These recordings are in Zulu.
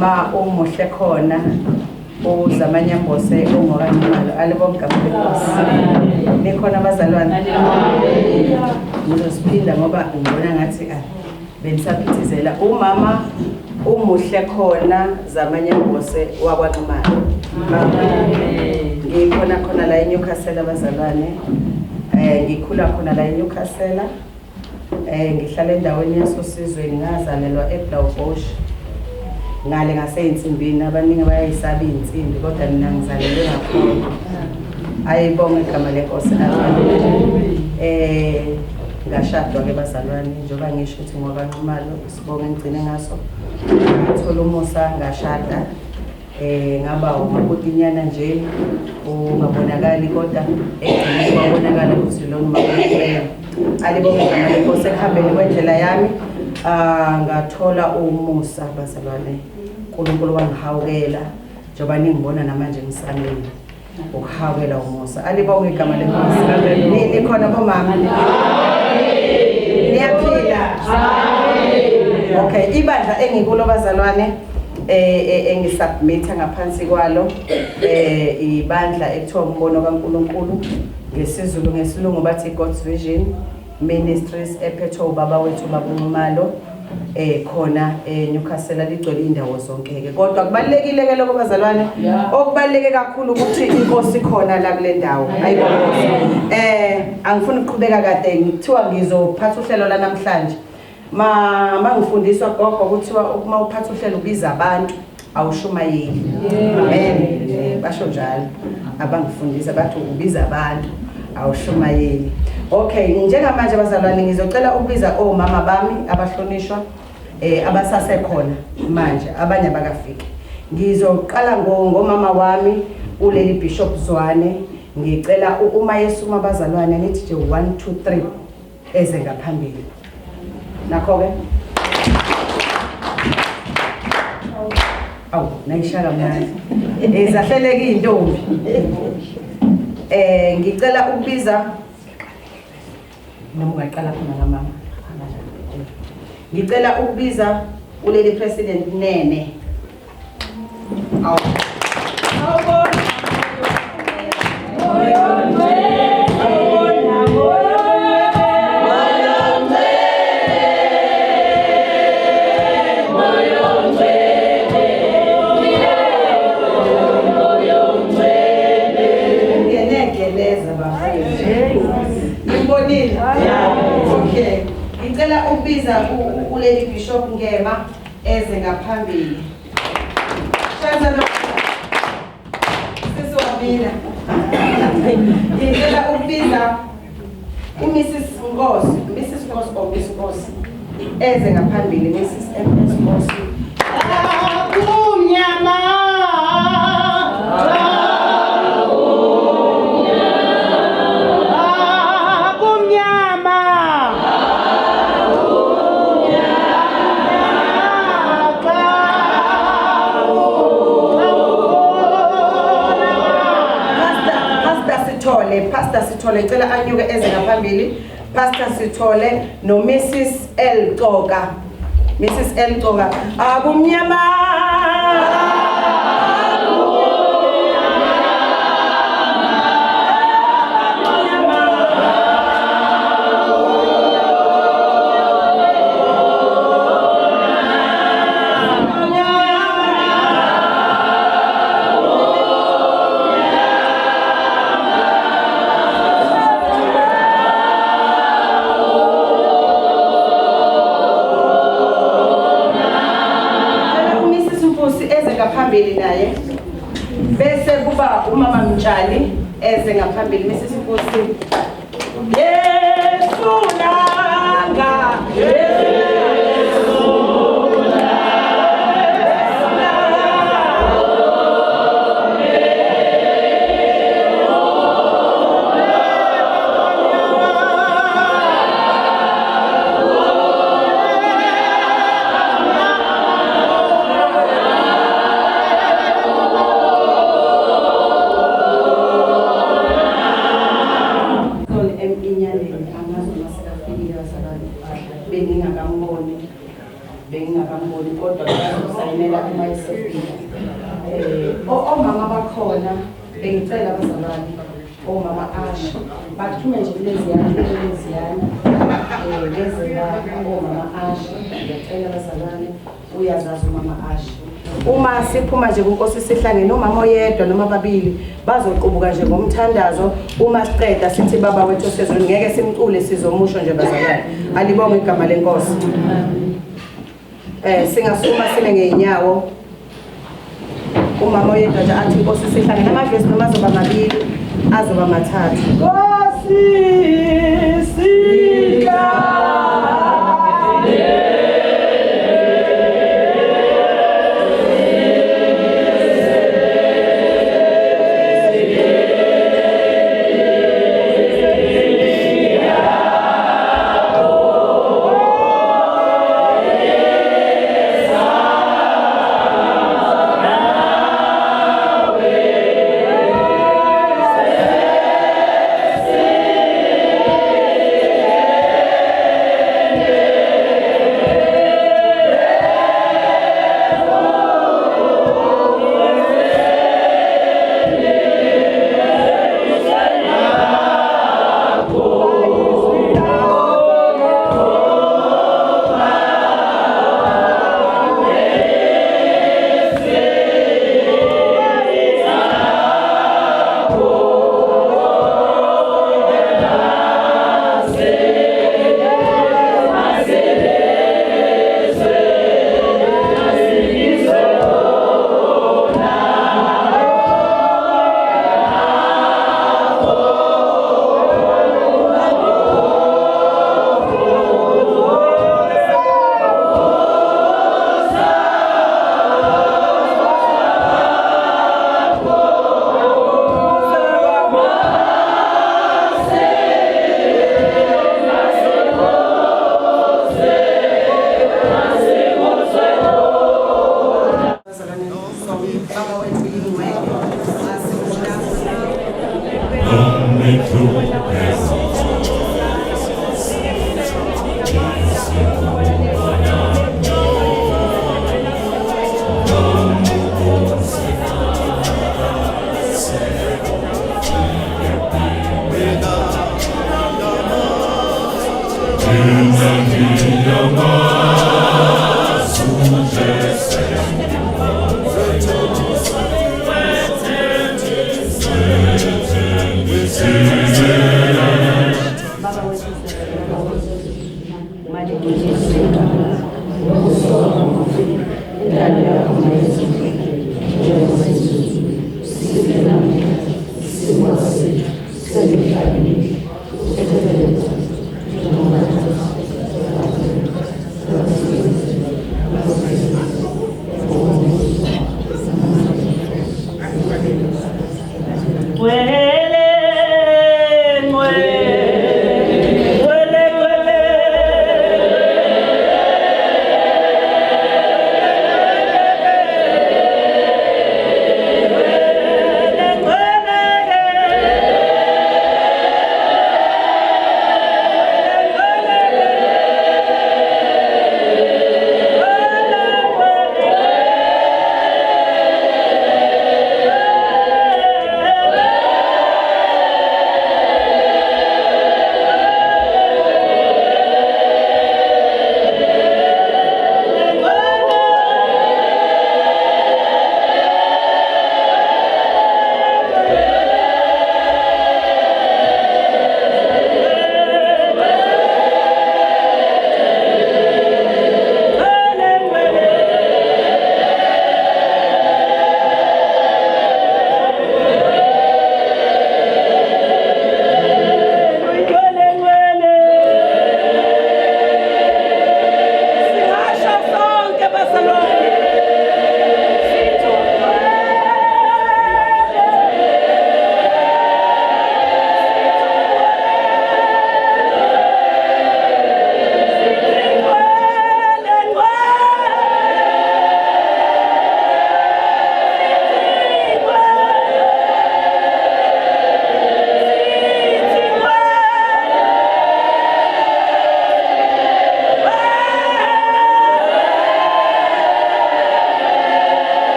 umama umuhle khona uZamanyambose uMokanqumalo alibonke abafowethu nikhona abazalwane ngizosiphinda ngoba ngibona ngathi benisaphithizela umama umuhle khona Zamanyambose wakwaNqumalo ngikhona khona la eNewcastle abazalwane ngikhula khona la eNewcastle ngihlala endaweni yasoSizweni ngazalelwa eBlaubosch ngale ngaseyinsimbini abaningi bayayisaba insimbi kodwa mina ngizalelwe ngakhona ayibonge igama lenkosi ngashadwa ke bazalwane njengoba ngisho ukuthi ngokaNqumalo sibonge ngigcine ngaso ngithola umusa ngashada ngaba umakutinyana nje ungabonakali kodwa egcine kwabonakala ukuthi lona umakutinyana alibonge igama lenkosi ekuhambeni kwendlela yami ngathola umusa bazalwane uNkulunkulu wangihawukela njengoba ningibona namanje ngisamile ukuhawukela umusa alibonge igama lenkosi nikhona bomama niyaphila okay ibandla engikulo bazalwane engisubmita ngaphansi kwalo ibandla ekuthiwa umbono kaNkulunkulu ngesizulu ngesilungu bathi God's Vision Ministries ephethwe ubaba wethu babuNqumalo khona eNewcastle ligcwele indawo zonke ke kodwa kubalekile ke lokho bazalwane okubaleke kakhulu ukuthi inkosi khona la kule ndawo ayibonke angifuni ukuqhubeka kade ngithiwa ngizophatha uhlelo la namhlanje mangifundiswa gogo ukuthiwa uma uphatha uhlelo ubiza abantu awushumayeli amen basho njalo abangifundisa bathi ubiza abantu awushumayeli okay njengamanje bazalwane ngizocela ukubiza omama bami abahlonishwa abasasekhona manje abanye abakafiki ngizoqala ngomama wami uLady Bishop Zwane ngicela uma yesuma bazalwane nithi nje 1 2 3 eze ngaphambili nakho ke awu nayishaka manje ezahleleke intombi ngicela ukubiza noma ungaqala khona ngamama ngicela ukubiza uLady President Nene awu okay ngicela ukubiza uLady Bishop Ngema eze ngaphambili shazana sesowabila ngicela ukubiza uMrs Ngosi eze ngaphambili Mrs MS Ngosi kumnyama Pastor Sithole ngicela anyuke eze ngaphambili Pastor Sithole no Mrs L Coka akumnyama ngaphambili naye bese kuba umama Mtshali eze ngaphambili Mrs Nkosi Yesulanga bengingakamboni kodwa ngizosayinela uma esefika. Omama bakhona bengicela abazalwane omama Asha bathume nje kuleziyana ngezela omama Asha ngiyacela abazalwane uyazazi umama Asha. Uma siphuma nje kuNkosi sihlangene umama oyedwa noma ababili bazoqubuka nje ngomthandazo. Uma siqeda sithi baba wethu osezweni ngeke simcule sizomusho nje bazalwane. Alibonge igama leNkosi. Singasuma sime ngeenyawo. Umama oyedwa nje athi Nkosi sihlangene amavesi noma azoba mabili azoba mathathu. Nkosi sihlangene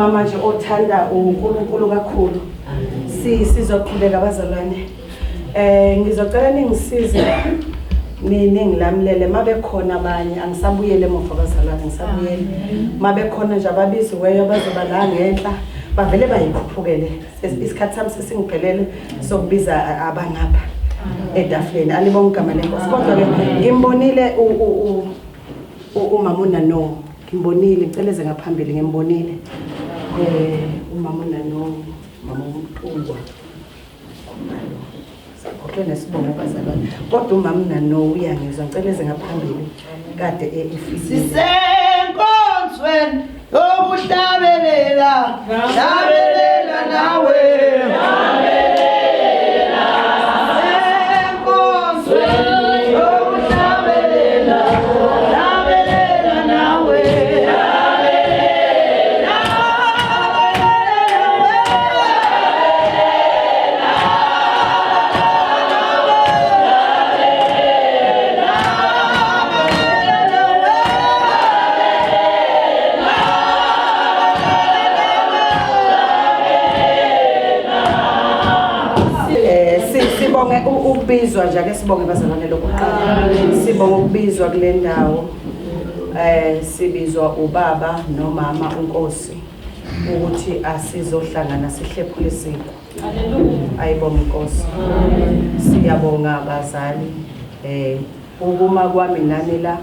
umama nje othanda uNkulunkulu kakhulu. Sizoqhubeka bazalwane. Ngizocela ningisize ningilamlele mabe khona abanye angisabuyele emuva bazalwane ngisabuyele. Mabe khona nje ababiziweyo bazoba la ngenhla bavele bayikhuphukele. Isikhathi sami sesingiphelele sokubiza abangapha etafuleni. Alibonke igama lenkosi. Kodwa ke ngimbonile umama uNano. Ngimbonile ngiceleze ngaphambili ngimbonile. Umama uNano, mama uMtungwa. Sakhohle nesibongo bazalwane. Kodwa umama uNano uyangizwa ngiceleze ngaphambili kade efisile. Sisenkonzweni yokuhlabelela, hlabelela nawe. Ukubizwa nje ake sibonge bazalwane lokuqala. Sibonge ukubizwa kule ndawo. Sibizwa ubaba nomama uNkosi ukuthi asizohlangana sihlephule isiko. Haleluya. Ayibonge Inkosi. Siyabonga abazali. Ukuma kwami nani la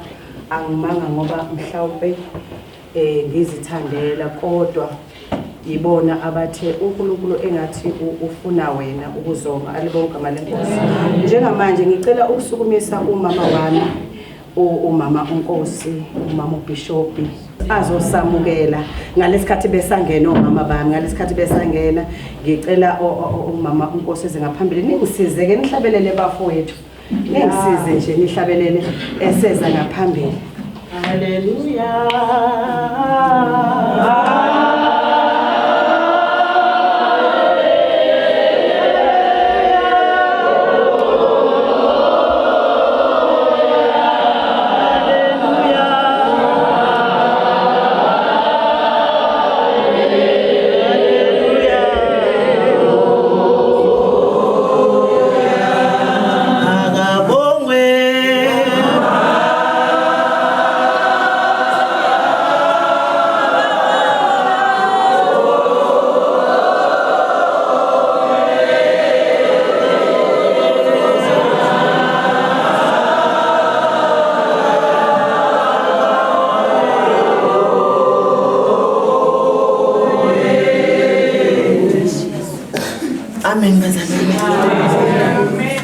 angimanga ngoba mhlawumbe ngizithandela kodwa yibona abathe uNkulunkulu engathi ufuna wena ukuzonga. Alibonke igama lenkosi. Njengamanje ngicela ukusukumisa umama wami umama uNkosi, umama uBishop azosamukela ngalesikhathi besangena omama bami ngalesikhathi besangena. Ngicela umama uNkosi ezengaphambili ningisizeke nihlabelele bafowethu. Ningisize nje nihlabelele eseza ngaphambili. Haleluya. Amen bazalwane. Amen.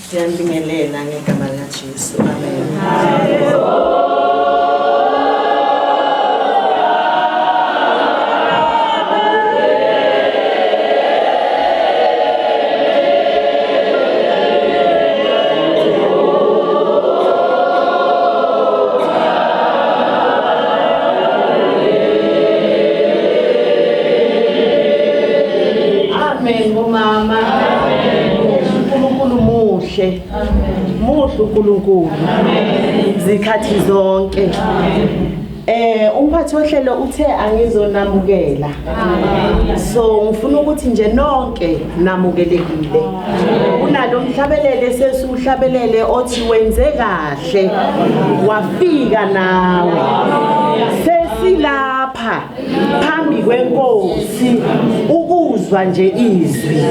Siyabingelela ngegama likaJesu. Amen. Mama, uNkulunkulu muhle. Muhle uNkulunkulu. Zikhathi zonke. Umphathi wohlelo uthe angizonamukela. So ngifuna ukuthi nje nonke namukelekile. Kunalo mhlabelele sesuhlabelele othi wenze kahle. Wafika nawe. Sesilapha phambi kwenkosi ukuzwa nje izwi.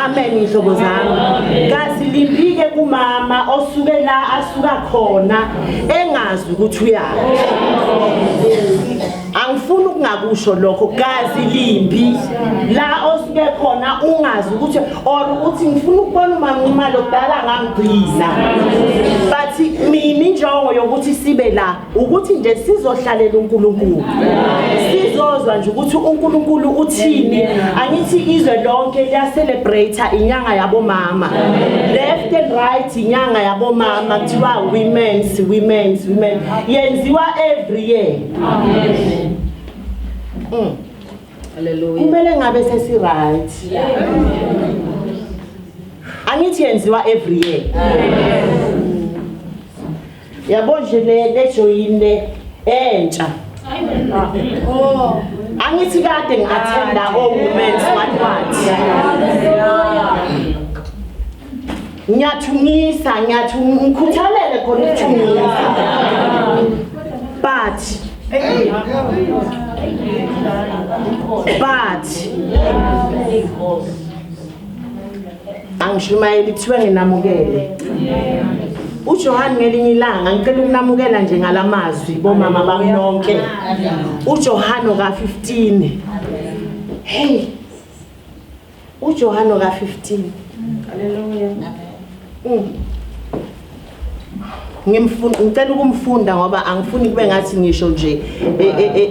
Amen inhlobo zami. Kasilimpike kumama osuke la asuka khona engazi ukuthi uyaphi. Angifuni ukungakusho lokho gazi limbi la osuke khona ungazi ukuthi or uthi ngifuna ukubona umama imali okudala ngangigcina. But mina injongo yokuthi sibe la ukuthi nje sizohlalela uNkulunkulu. Sizozwa nje ukuthi uNkulunkulu uthini. Angithi izwe lonke liya celebrate inyanga yabo mama. Left and right inyanga yabo mama kuthiwa women's. Yenziwa every year. Amen. Hallelujah. Kumele ngabe sesi right. Angithi yenziwa every year. Yabo nje le joyine entsha. Angithi kade ngi-attenda o-Women's what. Ngiyathungisa, ngikhuthalele khona ukuthungisa. But angishumayeli kuthiwe nginamukele. uJohani ngelinye ilanga ngicela ukunamukela nje ngalamazwi bomama bakunonke. uJohano ka15. Hey. uJohano ka15. Haleluya. Ngicela ukumfunda ngoba angifuni kube ngathi ngisho nje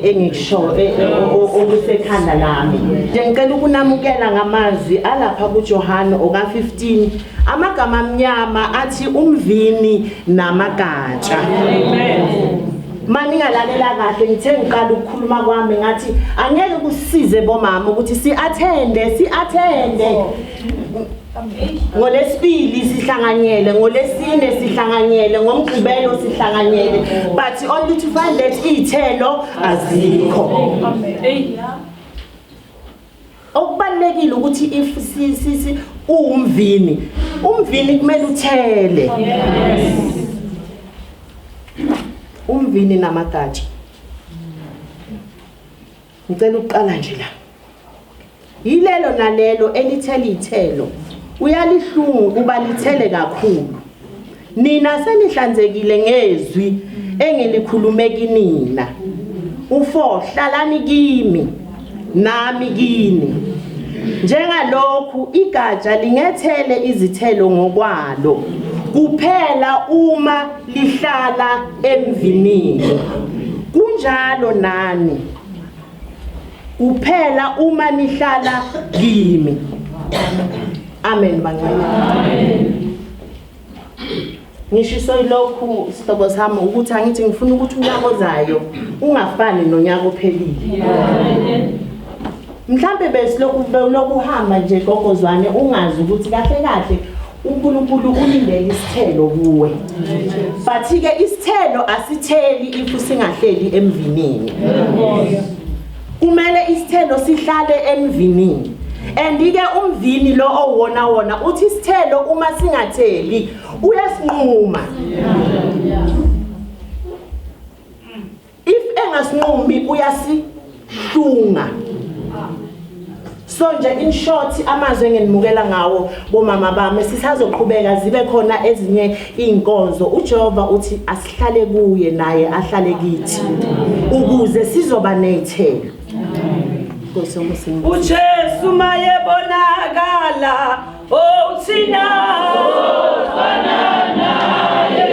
engikusho okusekhanda lami. Nje ngicela ukunamukela ngamazwi alapha kuJohano oka15 amagama amnyama athi umvini namagatsha. Amen. Maningalalela kahle ngithe ngiqala ukukhuluma kwami ngathi angeke kusisize bomama ukuthi siattende. Ngolesibili sihlanganyele, ngolesine sihlanganyele, ngomgqibelo sihlanganyele, but only to find that ithelo azikho. Okubalekile ukuthi if umvini kumele uthele. Umvini namagatsha. Ngicela uqala nje la. Yilelo nalelo elithela ithelo. Uyalihlungu kuba lithele kakhulu. Nina senihlanzekile ngezwi engilikhulume kinina. Hlalani kimi nami kini. Njengalokhu igatsha lingethele izithelo ngokwalo kuphela uma lihlala emvinini. Kunjalo nani. Kuphela uma nihlala kimi. Amen bangcwele. Amen. Ngishiso ilokhu sihlobo sami ukuthi angithi ngifuna ukuthi unyaka ozayo ungafani nonyaka ophelile. Amen. Mhlambe besilokhu uhamba nje gokozwane ungazi ukuthi kahle uNkulunkulu ulindele isithelo kuwe. But ke isithelo asitheli if singahleli emvinini. Kumele isithelo sihlale emvinini. And-ke umvini lo owona uthi isithelo uma singatheli uyasinquma. If engasinqumi uyasihlunga. So nje in short amazwi engenimukela ngawo bomama bami sisazoqhubeka zibe khona ezinye inkonzo. uJehova uthi asihlale kuye naye ahlale kithi ukuze sizoba nezithelo. uJesu mayebonakala uthina ofana naye.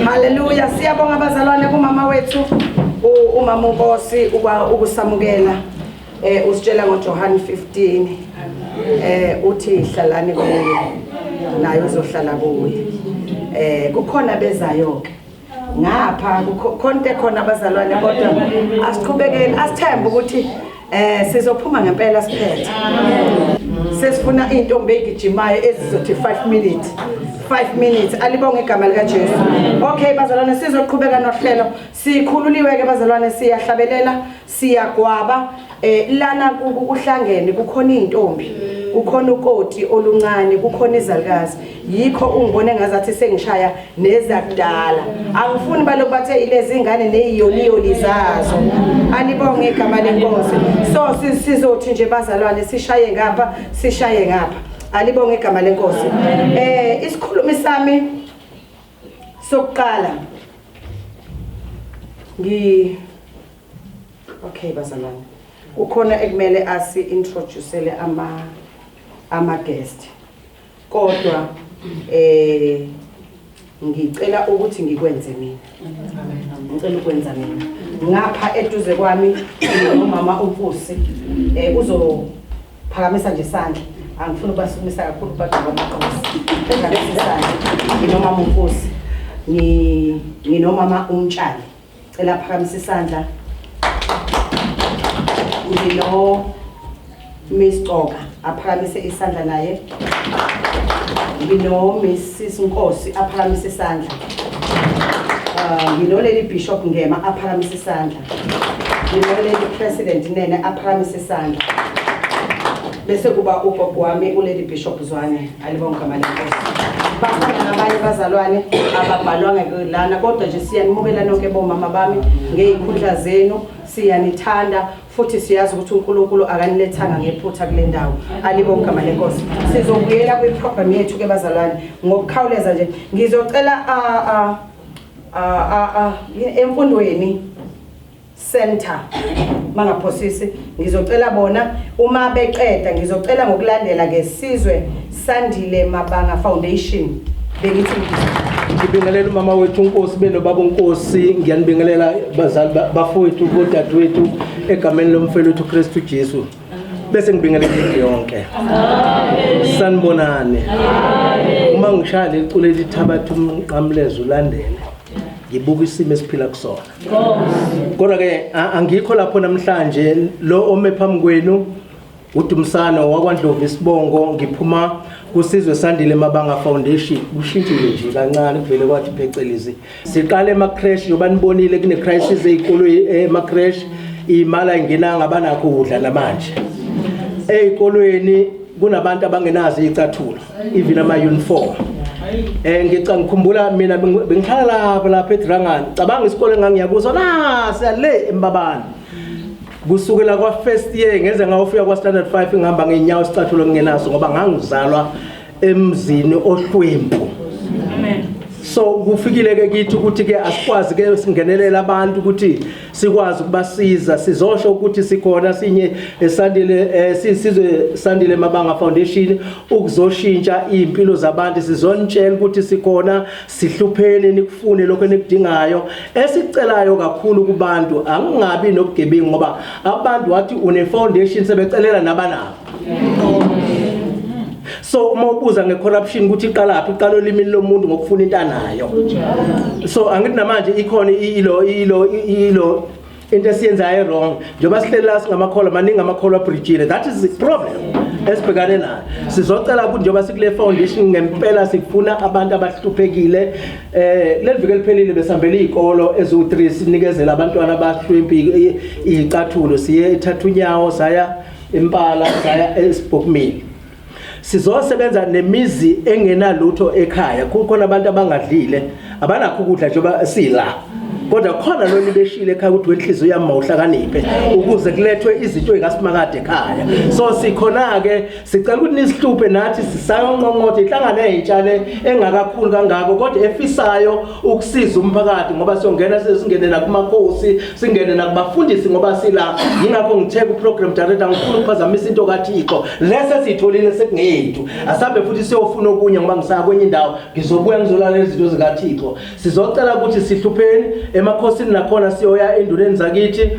Hallelujah. Siyabonga abazalwane kumama wethu umama uNkosi ukusamukela usitshela ngoJohn 15 uthi hlalani kuye naye uzohlala kuye. Kukhona bezayo ke ngapha konke khona abazalwane kodwa asiqhubekeni asithembe ukuthi sizophuma ngempela siphethe. Sesifuna intombi egijimayo ezizothi 5 minutes alibonge igama lika Jesu. Okay bazalwane sizoqhubeka nohlelo sikhululiwe ke bazalwane siyahlabelela siyagwaba lana kuhlangene kukhona intombi kukhona ukoti oluncane, kukhona izalukazi. Yikho ungibone ngazathi sengishaya nezakudala. Angifuni balokhu bathe ilezi ingane neziyoliyoli zazo. Anibonge igama lenkosi. So sizothi nje bazalwane sishaye ngapha, sishaye ngapha. Alibonge igama lenkosi. Isikhulumi sami sokuqala okay bazalwane. Kukhona ekumele asi-introducele ama guest. Kodwa ngicela ukuthi ngikwenze mina. Ngicela ukwenza mina. Ngapha eduze kwami umama uNkosi uzophakamisa nje isandla. Angifuni ukubasumisa kakhulu badwa bamaqhosi. Phakamisa isandla. Nginomama uNkosi. Nginomama uMtshali. Cela phakamisa isandla. Ngino Miss Qoka aphakamise isandla naye. Ngino Mrs Nkosi aphakamise isandla. Ngino Lady Bishop Ngema aphakamise isandla. Ngino Lady President Nene aphakamise isandla. Bese kuba ugogo wami uLady Bishop Zwane. Alibonga igama lenkosi. Bakhona nabanye bazalwane ababhalwanga kulana kodwa nje siyanimukela nonke bomama bami ngezikhundla zenu, siyanithanda futhi siyazi ukuthi uNkulunkulu akanilethanga ngephutha kule ndawo. Alibonga igama lenkosi. Sizobuyela kwiprogram yethu ke bazalwane ngokukhawuleza nje. Ngizocela emfundweni center mangaphosisi ngizocela bona uma beqeda ngizocela ngokulandela ngesizwe Sandile Mabanga Foundation. Bengithi ngibingelela umama wethu uNkosi beno baba uNkosi, ngiyanibingelela bazali bafowethu bodadewethu egameni lomfelo wethu Kristu Jesu. Bese ngibingelela into yonke. Amen. Sanibonane. Amen. Uma ngishaya lecule lithabatha umqamlezo ulandele. Ngibuka isimo esiphila kusona. Kodwa ke angikho lapho namhlanje lo ome phambi kwenu uDumsana wakwaNdlovu isibongo, ngiphuma kusizwe Sandile Mabanga Foundation. Kushintshile nje kancane kuvele kwathi phecelezi siqale ema crash yoba nibonile kune crisis ezikolweni ema crash imali ayingenanga abanakho ukudla namanje. Ezikolweni kunabantu abangenazo izicathulo even ama uniform. Ngikhumbula mina bengihlala lapha eDrangani. Cabanga isikole engangiyakuso siyale eMbabane. Kusukela kwa first year ngeze ngawufika kwa standard 5 ngihamba ngenyawo isicathulo ngingenaso ngoba ngangizalwa emzini ohlwempu. Amen. So kufikile ke kithi ukuthi ke asikwazi ke singenelela abantu ukuthi sikwazi ukubasiza. Sizosho ukuthi sikhona sinye eSandile sizwe Sandile Mabanga Foundation ukuzoshintsha impilo zabantu. Sizonitshela ukuthi sikhona, sihlupheni nikufune lokho enikudingayo. Esicelayo kakhulu kubantu angingabi nobugebengu ngoba abantu wathi une foundation sebecelela nabanabo. So uma ubuza ngecorruption ukuthi iqalaphi, iqala olimini lomuntu ngokufuna into anayo. So angithi namanje ikhona ilo into esiyenzayo wrong njengoba sihlela singamakholwa maningi amakholwa bridgile. That is the problem esibhekane nayo. Sizocela ukuthi njengoba sikule foundation ngempela sifuna abantu abahluphekile. Leliviki eliphelile besihambele izikolo ezu3 sinikezela abantwana abahlwempi izicathulo. Siye eThathunyawo, saya eMpala, saya eSibhokmini. Sizosebenza nemizi engenalutho ekhaya. Kukhona abantu abangadlile, abanakho ukudla njengoba sila. Kodwa khona lo nibeshile ekhaya ukuthi wenhliziyo yami mawuhlakaniphe ukuze kulethwe izinto ezingasimakade ekhaya. So sikhona ke sicela ukuthi nisihluphe nathi sisayonqonqothe inhlangano ezitshale engakakhulu kangako kodwa efisayo ukusiza umphakathi ngoba siyongena sesingene nakumakhosi, singene nakubafundisi ngoba sila. Yingakho ngithe ku program director ngifuna ukuphazamisa into kaThixo. Lese sitholile sekungeyethu. Asabe futhi siyofuna okunye ngoba ngisaya kwenye indawo ngizobuya ngizolalela izinto zikaThixo. Sizocela ukuthi sihlupheni emakhosini nakhona siyoya enduleni zakithi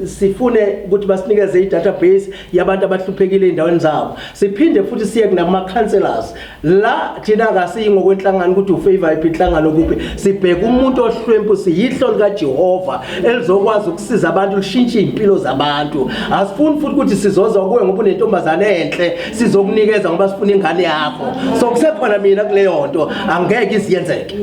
sifune ukuthi basinikeze i-database yabantu abahluphekile endaweni zabo. Siphinde futhi siye kunama counselors la thina akasiyi ngokwenhlangano ukuthi ufavor iphi inhlangano kuphi. Sibheka umuntu ohlwempu, siyihlo likaJehova elizokwazi ukusiza abantu lishintshe impilo zabantu. Asifuni futhi ukuthi sizoza kuwe ngoba unentombazane enhle sizokunikeza ngoba sifuna ingane yakho. So kusekhona mina kuleyo nto angeke isiyenzeke.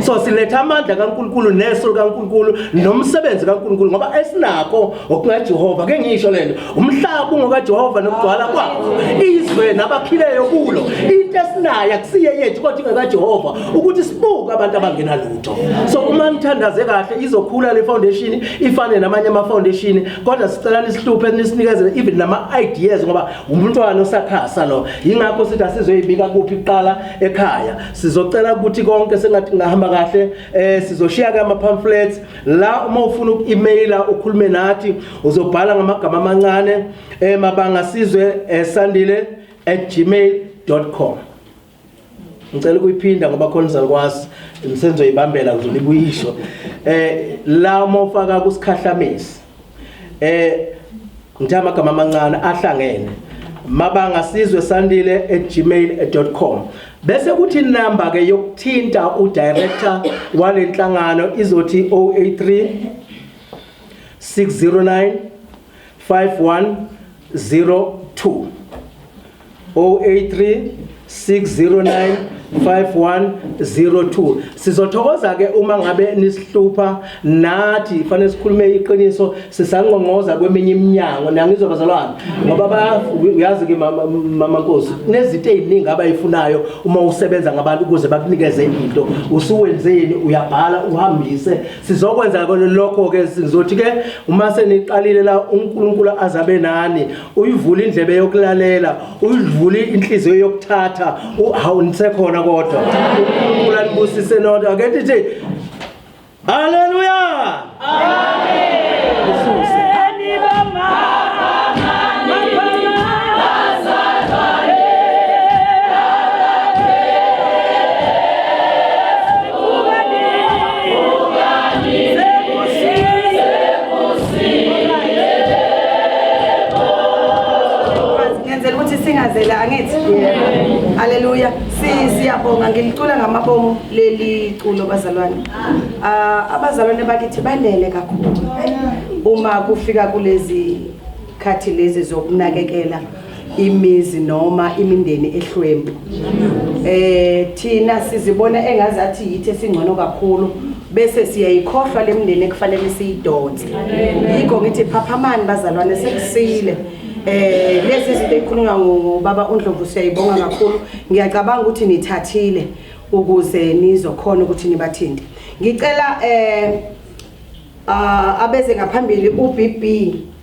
So siletha amandla kaNkulunkulu neso kaNkulunkulu nomsebenzi kaNkulunkulu ngoba esinakho okungaJehova ke ngisho lento umhlaba ungokaJehova nokugcwala kwawo izwe nabakhileyo kulo into esinayo akusiye yethu kodwa ingakaJehova ukuthi sibuke abantu abangena lutho so uma nithandaze kahle izokhula le foundation ifane namanye ama foundation kodwa sicela nisihluphe nisinikeze even nama ideas ngoba umntwana osakhasa lo ingakho sithi asizoyibika kuphi kuqala ekhaya sizocela ukuthi konke sengathi ngahamba kahle sizoshiya ke ama pamphlets la uma ufuna uku-emaila ukhulume nathi uzobhala ngamagama amancane mabangasizwe sandile@gmail.com ngicela ukuyiphinda ngoba khona sizakwazi nisenzoyibambela uzolibuyisho la uma ufaka kusikhahlamezi ngithatha amagama amancane ahlangene mabangasizwe sandile@gmail.com bese kuthi number ke yokuthinta udirector walenhlangano izothi 083 609 5102 083 609 5102 sizothokoza ke uma ngabe nisihlupha nathi fanele sikhulume iqiniso sisangqongqoza kweminye iminyango nangizobazalwana ngoba uyazi ke mama Nkosi nezinto eziningi abayifunayo uma usebenza ngabantu ukuze bakunikeze into usuwenzeni uyabhala uhambise sizokwenza lokho ke sizothi ke uma seniqalile la uNkulunkulu azabe nani uyivula indlebe yokulalela uyivula inhliziyo yokuthatha awunisekhona kodwa uNkulunkulu anibusise nodwa ake ndithi haleluya amen singazela angithi haleluya siyabonga ngilicula ngamabomo leli culo bazalwane abazalwane bakithi banele kakhulu uma kufika kulezi khathi lezi zokunakekela imizi noma imindeni ehlwempu thina sizibona engazathi yithi esingcono kakhulu bese siyayikhohlwa lemndeni ekufanele siyidonse yikho ngithi phaphamani bazalwane sekusile lezi zinto ekhulunywa ngobaba uNdlovu siyayibonga kakhulu ngiyacabanga ukuthi nithathile ukuze nizokhona ukuthi nibathinte ngicela abeze ngaphambili uBB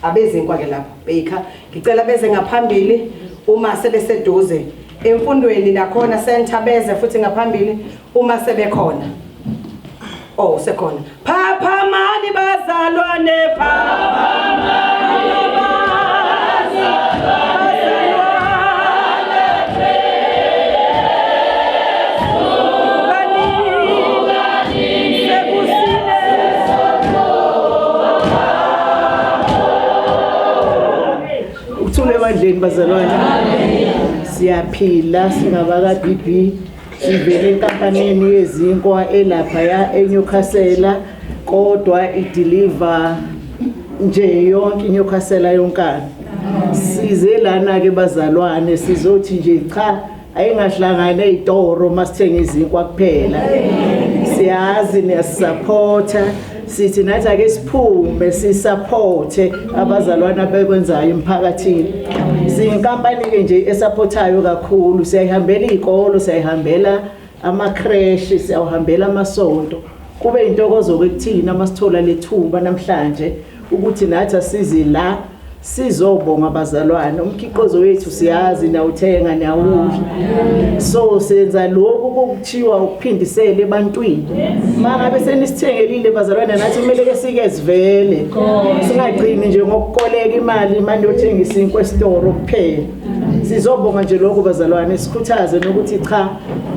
abeze kwake lapho Baker ngicela beze ngaphambili uma sebeseduze emfundweni nakhona center beze futhi ngaphambili uma sebekhona sekhona phaphamani bazalwane phaphamani ebandleni bazalwane siyaphila singabaka BB sivele enkampanini yezinkwa elapha ya eNewcastle kodwa ideliver nje yonke iNewcastle yonkana size lana ke bazalwane sizothi nje cha ayingahlangana ezitoro masithenga izinkwa kuphela siyazi niyasupporta sithi nathi ake siphume sisupporte abazalwane abekwenzayo emphakathini siyinkampani ke nje esupportayo kakhulu siyahambela izikolo siyahambela ama crash siyahambela amasonto kube intokozo kwekuthina masithola lethumba namhlanje ukuthi nathi asizi la sizobonga abazalwane umkhiqizo wethu siyazi nawuthenga nawudla so senza lokho kokuthiwa ukuphindisela ebantwini mangabe senisithengelile bazalwane nathi kumele ke sike sivele singagcini nje ngokukoleka imali manje yothengisa inkwe estore kuphela sizobonga nje lokho bazalwane sikhuthaze nokuthi cha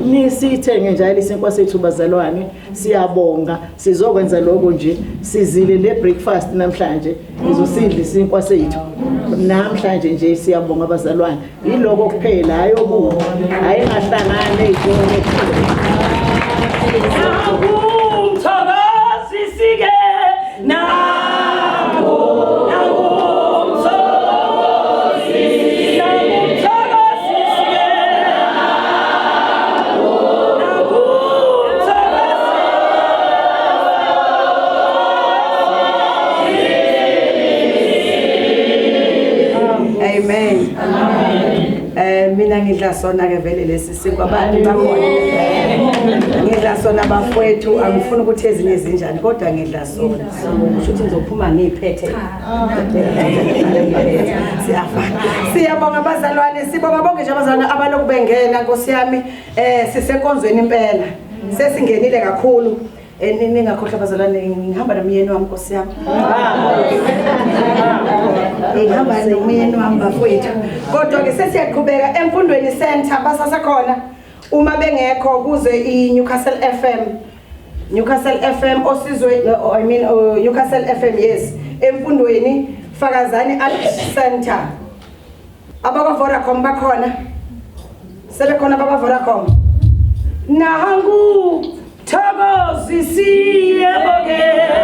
nisithenge njalo isinkwa sethu bazalwane siyabonga sizokwenza lokho nje sizile le breakfast namhlanje izosidla isinkwa sethu namhlanje nje siyabonga abazalwane yiloko kuphela hayo kubo ayingahlangana ezone umthakazisike Amen. Mina ngidla sona ke vele lesi sinkwa abantu bakhona. Ngidla sona bafowethu angifuni ukuthi ezinye ezinjani kodwa ngidla sona. Kusho ukuthi ngizophuma ngiphethe. Siyabonga abazalwane, sibonga bonke nje abazalwane abaloku bengena Nkosi yami sisenkonzweni impela. Sesingenile kakhulu. Ningakhohlwa abazalwane ngihamba nomyeni wami Nkosi yami. Ngihamba nomyeni wami bafowethu. Kodwa ke sesiyaqhubeka emfundweni center basasekhona uma bengekho kuze iNewcastle FM. Newcastle FM osizwe Newcastle FM yes. Emfundweni Fakazani Art Center. Abaka Vodacom bakhona. Sebekhona baba Vodacom. Nahangu Thokozisiwe bogela.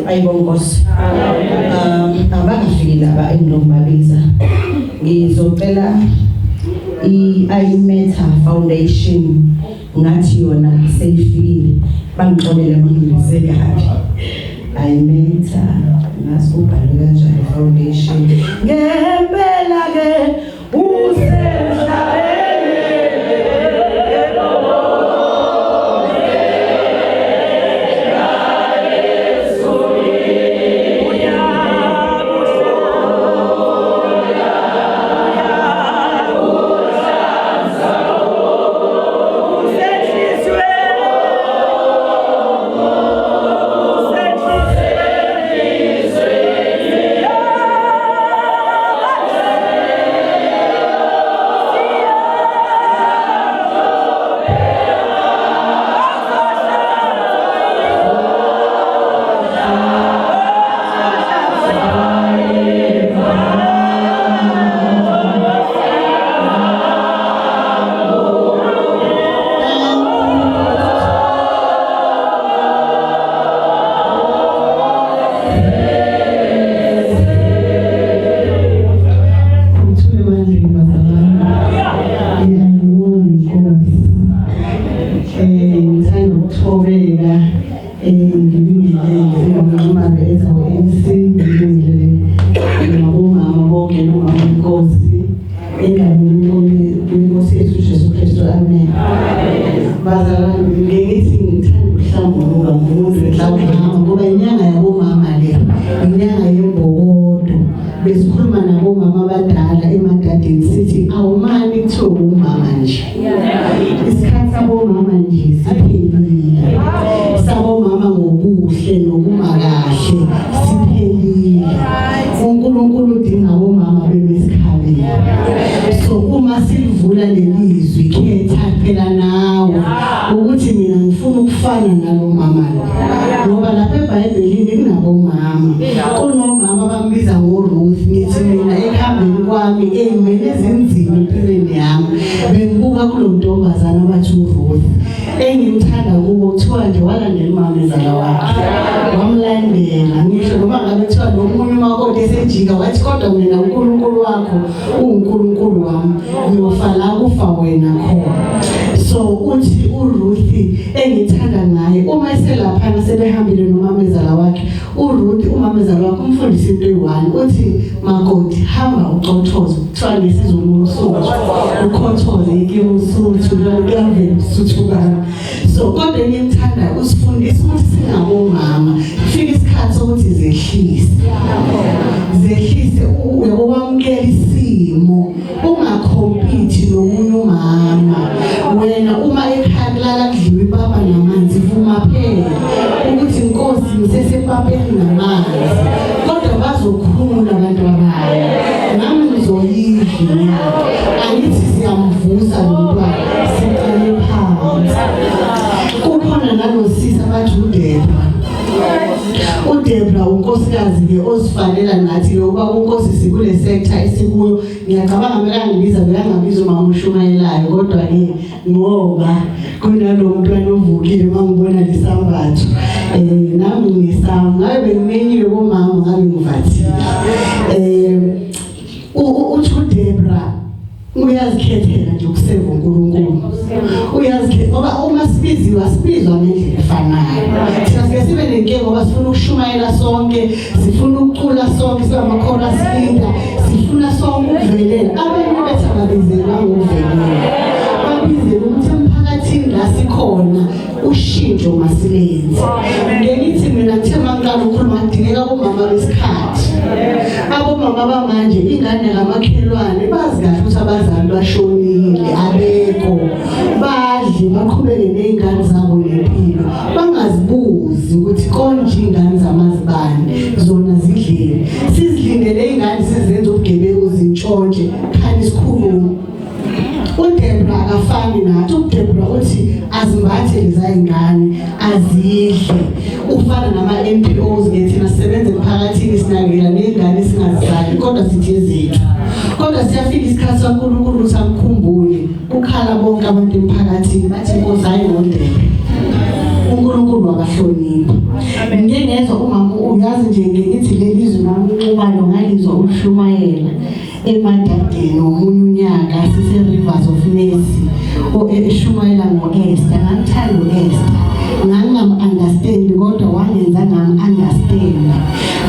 Ayibongosi. Abangafiki laba enginombabiza. Ngizocela iMeta Foundation ngathi yona seyifikile bangixolele mangibise kabi. iMeta ngasubhala kanjani Foundation. Ngempela ke usemhlabeni besikhuluma nabo mama abadala emadadeni sithi awumani kuthiwa umama nje. Isikhathi sabo mama nje siphelile. Sabo mama ngokuhle nokumakahle siphelile. uNkulunkulu udinga omama bebesikhaleni. So uma silivula lelizwi khetha phela nawe ukuthi mina ngifuna ukufana nalo mama. Ngoba lapha eBhayibhelini kunabomama. Kunomama bambiza ngoRuth. Ngithi mina ekhambeni kwami eyimele ezinzima empilweni yami bengibuka kulo ntombazana abathi uRuth. Engimthanda kubo kuthiwa nje walandela umama ezala wakhe. Wamlandela ngisho noma ngabe kuthiwa nomunye umakoti esejika wathi kodwa mina uNkulunkulu wakho uNkulunkulu wami ngiyofa la kufa wena khona. So uthi uRuth engithanda ngaye uma beselaphana sebehambile nomamezala wakhe uRuth umamezala wakhe umfundisi into eyi-1 uthi makoti hamba ucothoze kuthiwa ngesizulu usuthu ukhothoze ikimsuthu kuyavela usuthukana so kodwa ngimthanda usifundisa ukuthi singabomama fika isikhathi sokuthi zehlise uwamukela isimo ungakhompete nomunye umama wena uma ekhaya kulala kudliwa ipapa namanzi vuma phela ukuthi inkosi ngisesepapeni namanzi kodwa bazokhula abantu abayo nami ngizoyidla angithi siyamvusa lo mntwana siqale phansi kukhona nanosisa bathi uDebra unkosikazi-ke ozifanela nathi ngoba unkosi sikule sector esikuyo ngiyacabanga mela ngibiza beyangabiza umama ushumayelayo kodwa-ke ngoba kunalo mntwana ovukile mangibona lesambatho nami ngisam ngabe bengimenyiwe bomama ngabe ngivathile uthi uDebra uyazikhethela nje ukuseva uNkulunkulu uyazikhethela ngoba uma sibizwa ngendlela efanayo thina sike sibe nenkinga ngoba sifuna ukushumayela sonke sifuna ukucula sonke sibe ama-chorus leader sifuna sonke ukuvelela abanye bethu ababizelwa ngokuvelela babizela ukuthi emphakathini la sikhona ushintsho masilenze ngelithi mina ngithe mangicala ukukhuluma kudingeka abomama besikhathi abomama bamanje ingane kamakhelwane bazi kahle ukuthi abazali bashonile abekho badle baqhubeke ney'ngane zabo nempilo bangazibuzi ukuthi konje iy'ngane zamazibane zona zidlile sizilindele iy'ngane sizenze ubugebengu zintshontshe khani isikhulumo uDebra akafani nathi uDebra uthi azimbathe lezay'ngane azidle ufana nama-NPOs thina sisebenza emphakathini sinakekela ney'ngane singazizali kodwa sithi ezethu kodwa siyafika isikhathi saNkulunkulu ukuthi amkhumbule ukhala bonke abantu emphakathini bathi inkosi hayi ngoDebra uNkulunkulu wabahlonipha ngike ngezwa umama uyazi nje ngithi lelizwe nami uncubalo ngalizwa ukushumayela emadadeni omunye unyaka sise-Rivers of Mercy eshumayela ngo-Esther ngangithanda u-Esther ngangingam-understand kodwa wangenza ngam-understand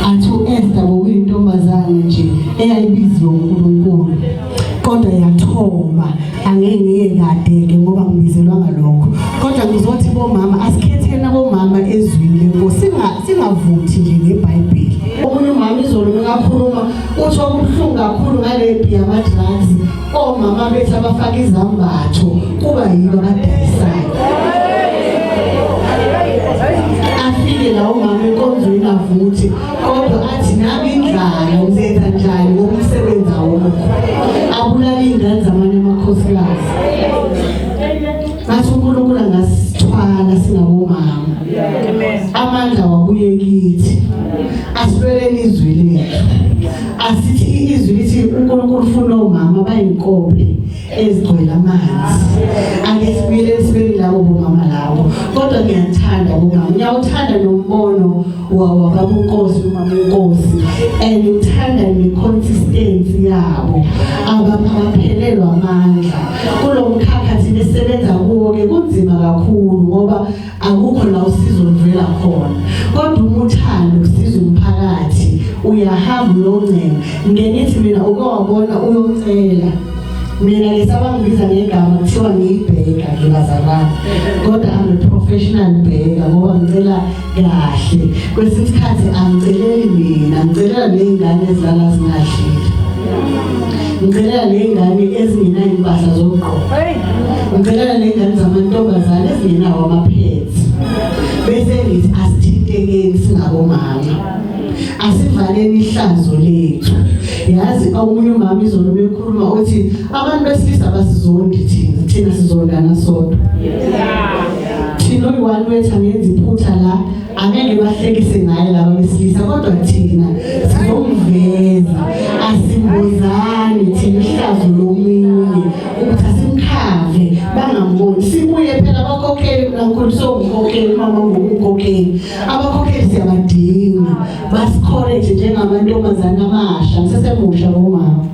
athi u-Esther bokuyintombazane nje eyayibiziwe uNkulunkulu kodwa yathoba angeke ngiye kadeke ngoba ngibizelwa ngalokho kodwa ngizothi bomama asikhetheni abomama ezwini lenkosi singavuthi nje ngeBhayibheli omunye umama izolo ngakhuluma uthi okubuhlungu kakhulu ngale mpi yama-drugs omama bethu abafaka izambatho kuba yibo abadayisayo afike la umama enkonzweni avuthi kodwa athi nami indlala ngizenza njani ngoba umsebenzi awukho abulala iy'ngane zamanye amakhosikazi ngathi uNkulunkulu angasithwala singabomama amandla wabuye kithi asibeleni izwi lethu asithi izwi lithi uNkulunkulu ufuna omama bayinkobe ezigcwele amanzi ake sibuyele sibeni labo bomama labo kodwa ngiyathanda bomama ngiyawuthanda nombono wababunkosi umama unkosi and ngithanda ne-consistency yabo abaphelelwa amandla kulo mkhakha thina esebenza kuwo-ke kunzima kakhulu ngoba akukho la usizo luvela khona kodwa uma uthanda ukusiza umphakathi uyahamba uyoncenga ngenithi mina uke wabona uyocela mina lesabangibiza ngegama kuthiwa ngiyibheka ngibazalwane kodwa I'm-a-professional bheka ngoba ngicela kahle kwesinye isikhathi angiceleli mina ngicelela ney'ngane ezilala zingadlile ngicelela ney'ngane ezingenayo impahla zokugqoka ngicelela ney'ngane zamantombazane ezingenawo ama-pads bese ngithi asithintekeni singabomama asivaleni ihlazo lethu yazi omunye umama izolo bekhuluma uthi abantu besilisa basizondi thina sizondana sodwa thina oyi-one wethu angenza iphutha la angeke bahlekise ngaye laba besilisa kodwa thina sizomveza asimbozani thina ihlazo lomunye ukuthi asimkhave bangamboni sibuye phela abakhokheli nankulu sowumkhokheli mama ngumkhokheli abakhokheli siyabadinga basikhoreje njengamantombazane abasha ngisesemusha bomama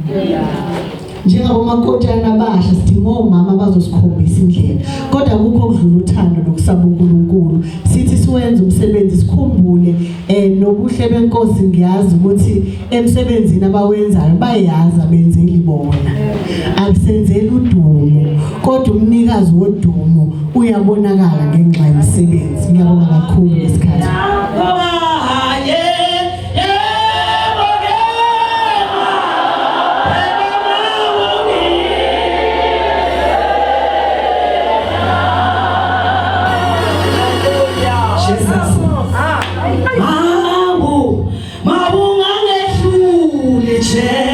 njengabomakotshana abasha sidinga omama abazosikhombisa indlela kodwa kukho okudlula uthando nokusaba uNkulunkulu sithi usuwenza umsebenzi sikhumbule nobuhle benkosi ngiyazi ukuthi emsebenzini abawenzayo bayazi abenzeli bona akusenzeli udumo kodwa umnikazi wodumo uyabonakala ngenxa yomsebenzi. Ngiyabonga kakhulu lesikhathi. Yes.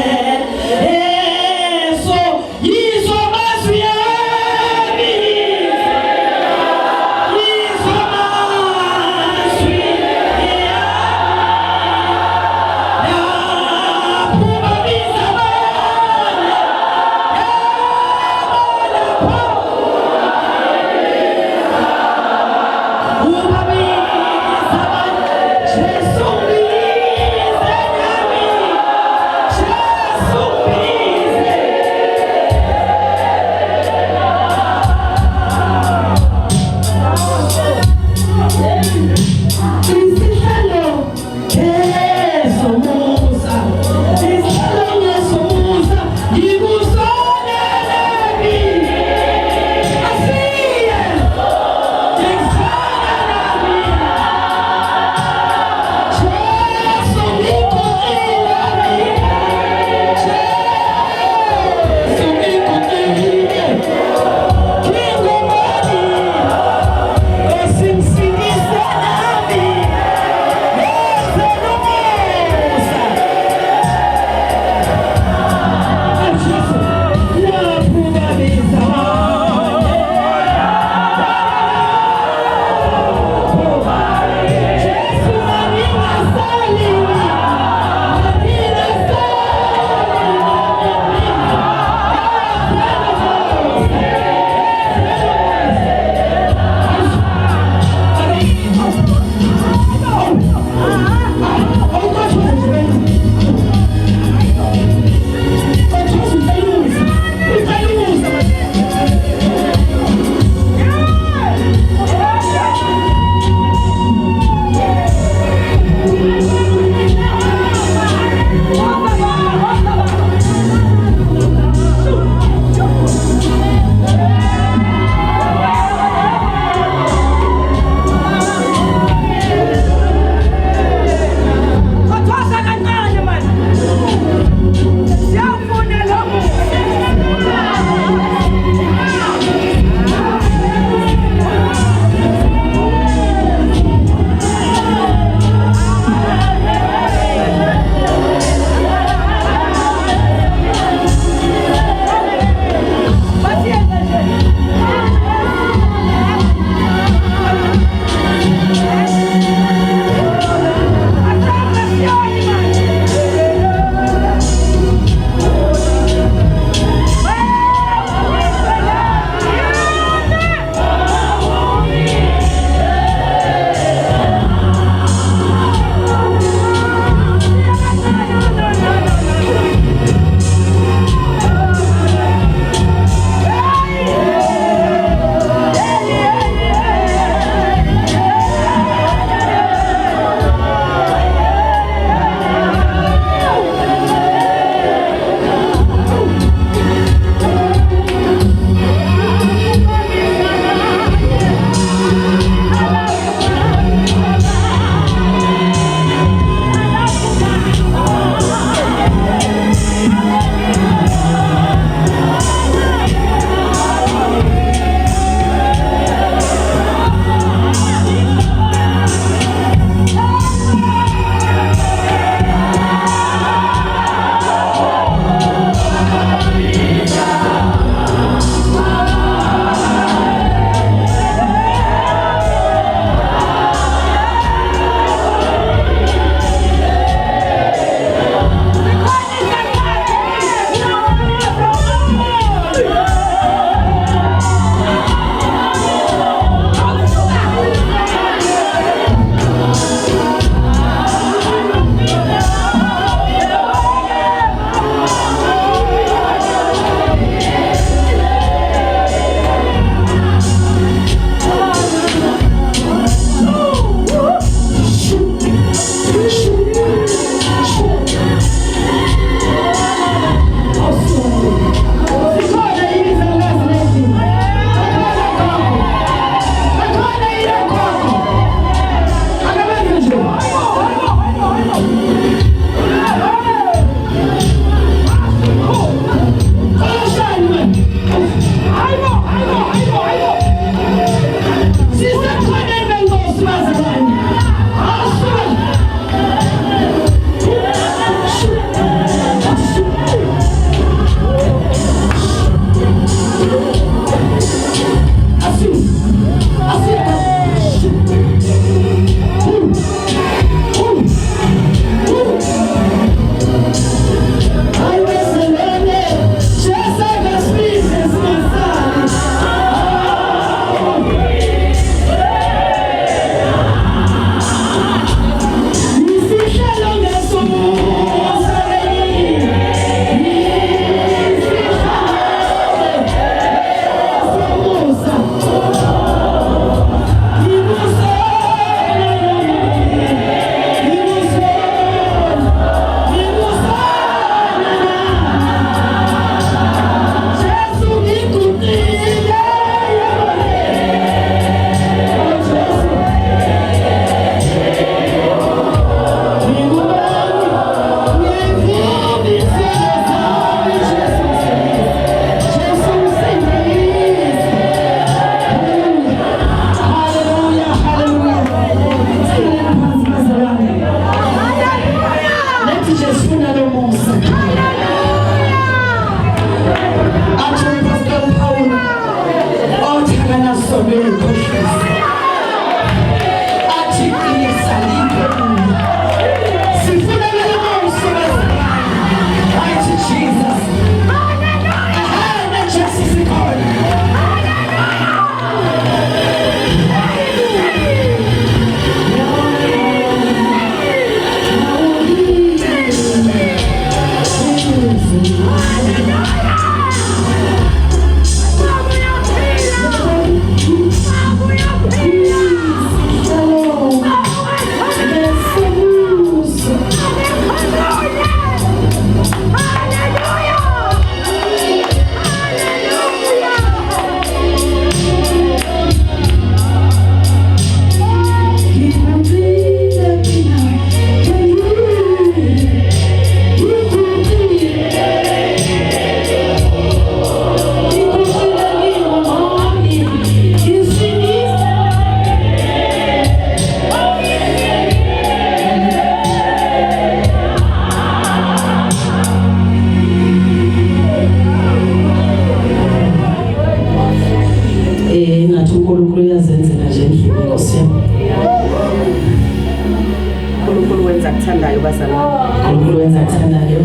uNkulunkulu wenza akuthandayo bazalwane. uNkulunkulu wenza akuthandayo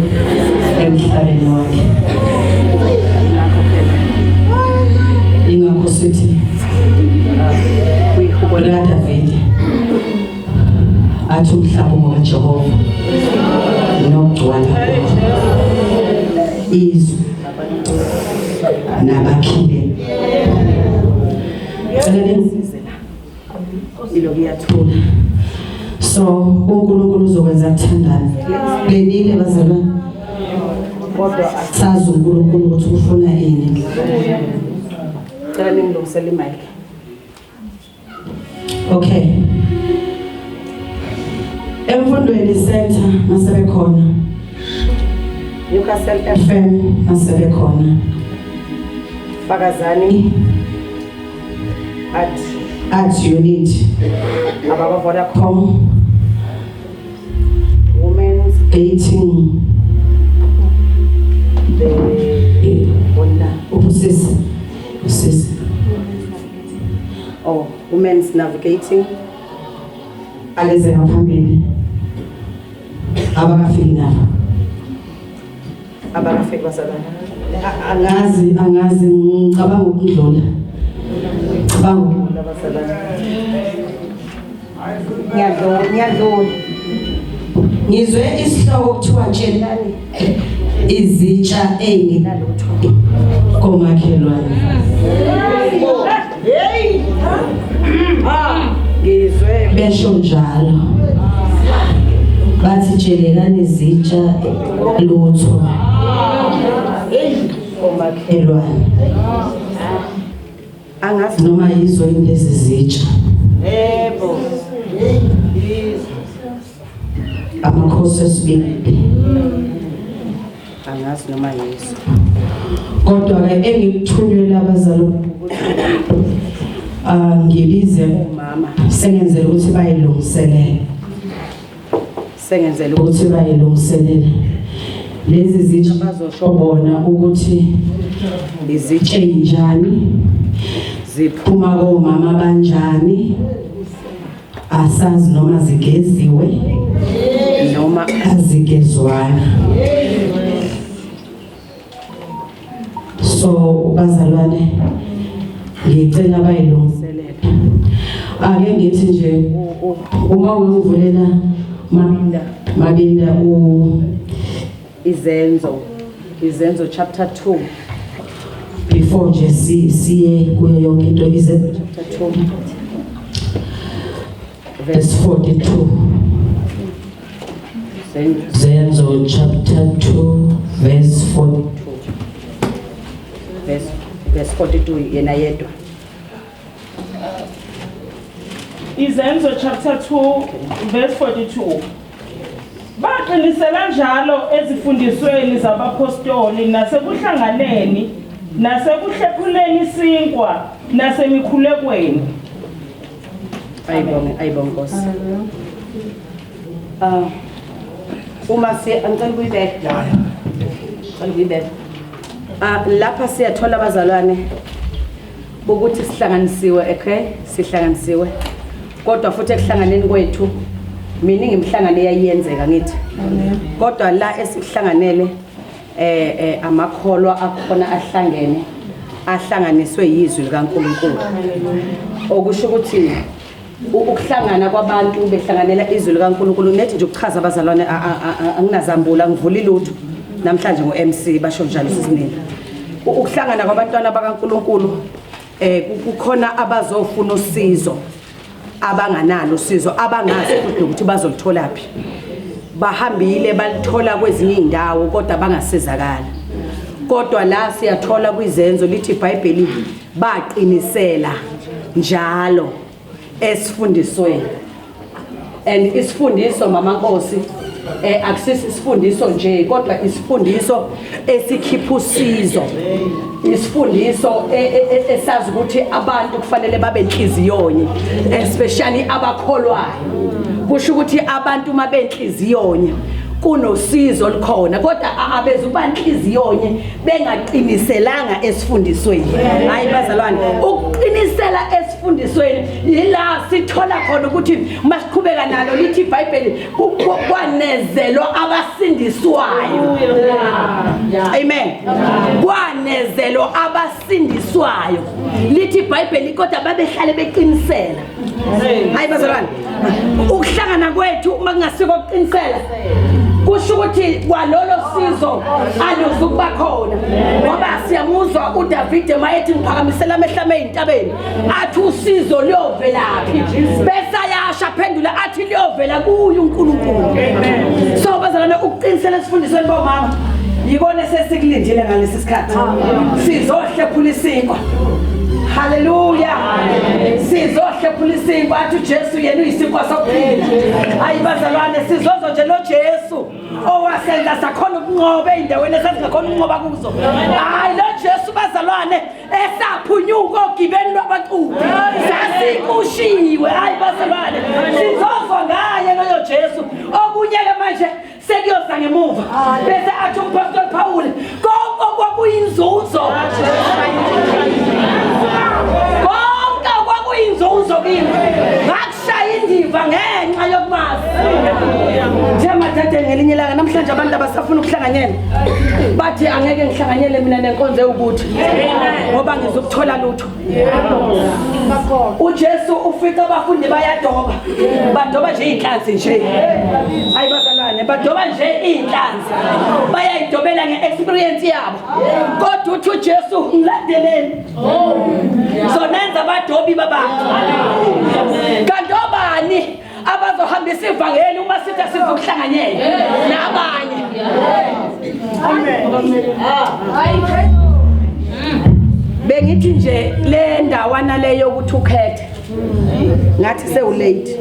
emhlabeni wakhe. Ingakho sithi Kuyihubo Davide athi umhlaba ngokaJehova nokugcwala izwe nabakhile. ilo kuyathula. So uNkulunkulu uzokwenza akuthandayo. Lenile bazalwane. Kodwa Sazi uNkulunkulu ukuthi ufuna ini. cela ningilungisele imali. Okay. Emfundweni center masebe khona. Newcastle FM masebe khona. Fakazani At unit ababa Vodacom com women's dating the wonder ubusisi. oh women's navigating Aleze ngaphambili. Abakafiki nabo. abakafika bazalwane. Angazi ngicabanga ukudlula. Ngicabanga Bazalwane. Ngiyadlula. ngizwe isihloko kuthiwa tshelani izitsha Nalutho. komakhelwane. Ngizwe Besho njalo. Bathi tshelelani izitsha lutho komakhelwane. angazi Noma yizo lezi zitsha. yebo. Amakhosi esibili. Angazi noma yiso. Kodwa ke engikuthunyelwa abazali ngibize Mama sengenzele ukuthi bayilungiselele. sengenzele Ukuthi bayilungiselele. Lezi zitsha Bazosho bazobona ukuthi izitshe enjani ziphuma komama banjani. Asazi noma zigeziwe noma azigezwana. So bazalwane ngicela bayilungiselele. Ake ngithi nje uma ungivulela Mabinda izenzo chapter 2 before nje siye kuyo yonke into Izenzo chapter 2 verse 42. Zenzo chapter 2 verse 42. verse 42 yena yedwa. Izenzo chapter 2 verse 42. Baqinisela njalo ezifundisweni zabapostoli nasekuhlanganeni nasekuhlephuleni isinkwa nasemikhulekweni. Ayibonge Nkosi. Uma angicela ukuyibeka. Ngicela ukuyibeka. Lapha siyathola abazalwane ukuthi sihlanganisiwe, okay? Sihlanganisiwe. Kodwa futhi ekuhlanganeni kwethu mina ngimhlangane eyayenzeka ngithi. Kodwa la esihlanganele amakholwa akhona ahlanganiswe yizwi likaNkulunkulu. Okusho ukuthi ukuhlangana kwabantu behlanganela izwi likaNkulunkulu nethi nje ukuchaza abazalwane anginazambula ngivula ilutho namhlanje ngo-MC basho njalo sizinini. Ukuhlangana kwabantwana bakaNkulunkulu kukhona abazofuna usizo abanganalo usizo abangazi ukuthi bazolithola phi. Bahambile balithola kwezinye indawo kodwa bangasizakala. Kodwa la siyathola kwizenzo lithi iBhayibheli baqinisela njalo esifundisweni. And isifundiso mama Nkosi akusisi isifundiso nje kodwa isifundiso esikhipha usizo. Isifundiso esazi ukuthi abantu kufanele babe enhliziyonye especially abakholwayo. Kusho ukuthi abantu mabe enhliziyonye kunosizo likhona kodwa abezuba inhliziyonye bengaqiniselanga esifundisweni. Hayi bazalwane, ukuqinisela esifundisweni yila sithola khona ukuthi masiqhubeka nalo lithi iBhayibheli kwanezelwa abasindiswayo. Amen. Kwanezelwa abasindiswayo. Lithi iBhayibheli kodwa babehlale beqinisela. Hayi bazalwane, ukuhlangana kwethu uma kungasiko ukuqinisela kusho ukuthi kwalolo sizo aluzukuba khona, ngoba siyamuzwa uDavid mayethi ngiphakamisela amehla ezintabeni athi usizo liyovelaphi, bese ayasha phendula athi liyovela kuye uNkulunkulu. So bazalwane, ukuqinisela esifundisweni bomama yikona sesikulindile ngalesi sikhathi. Sizohlephula isinkwa. Hallelujah. Sizohlephula isinkwa athi uJesu yena uyisinkwa sokuphila. Hayi bazalwane, sizozo nje lo Jesu owasenza sakhona ukunqoba endaweni esasingakhona ukunqoba kuzo. Hayi lo Jesu bazalwane esaphunyuka ogibeni lwabacubi sasikushiwe. Hayi bazalwane, sizozo ngaye loyo Jesu. Okunye ke manje sekuyoza ngemuva bese athi uPastor Paul konke kwakuyinzuzo. Konke kwakuyinzuzo kimi ngakushaya indiva ngenxa yokumazi. Njema tata ngelinye ilanga namhlanje abantu abasafuna ukuhlanganyela bathi angeke ngihlanganyele mina nenkonzo yokuthi ngoba ngizokuthola lutho. uJesu ufika abafundi bayadoba, badoba nje inhlanzi nje. Hayi bazalwane, badoba nje inhlanzi, bayayidobela ngeexperience yabo. Kodwa uthi uJesu ngilandeleni zonenza abadobi babantu. Kanti obani abazohambisa ivangeli uma sithi sizokuhlanganyela nabanye? Bengithi nje le ndawana leyo ukuthi ukhethe ngathi sewulate.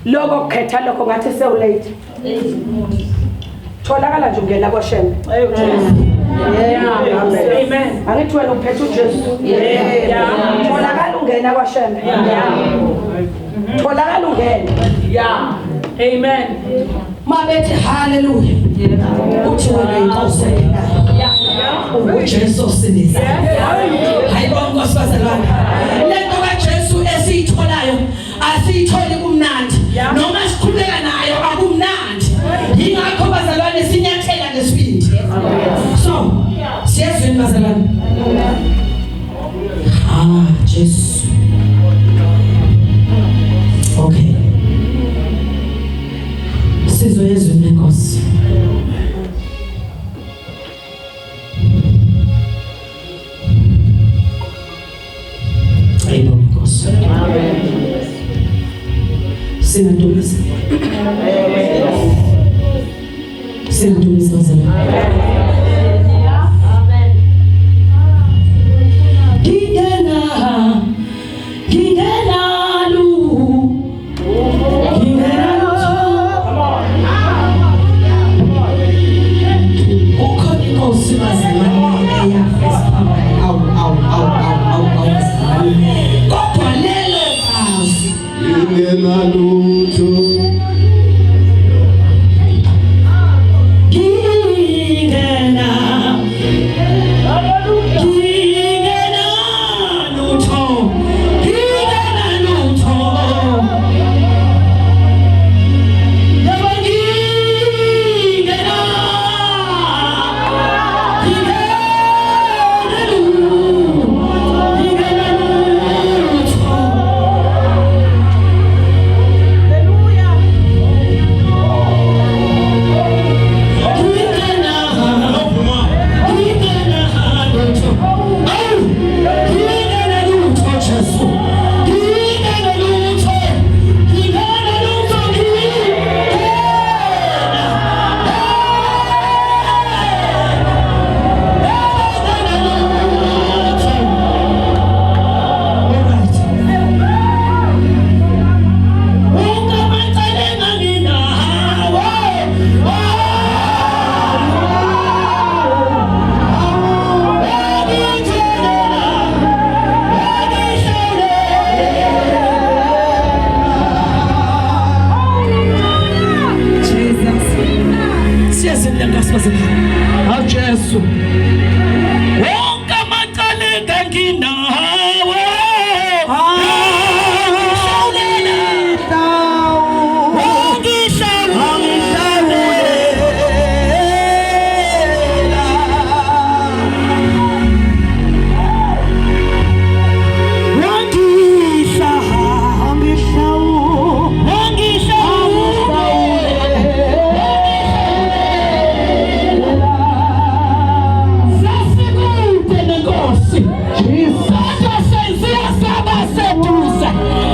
Lokho kukhetha lokho ngathi sewulate. Tholakala nje ungena koShembe. Amen. Angithi wena uphethe uJesu. Tholakala ungena koShembe. Tholakala ungena. Amen. Mabethi hallelujah. Uthi wena inkosi uJesu siniza. Hayibona nkosazalwane, lento kaJesu esiyitholayo asiyitholi kumnandi, noma sikhuleka nayo akumnandi. Yingakho bazalwane sinyathela ngesibindi. So siyezweni bazalwane. Jesu. Okay. Sizoyezweni nenkosi. Sinadumisa. Sinadumisa bazalwane.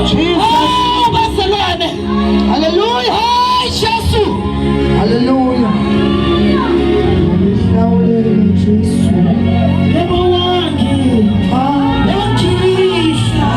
Oh, bazalwane. Hallelujah. Hey, Jesu. Hallelujah. Jesu. Lebo wangi. Wangisha.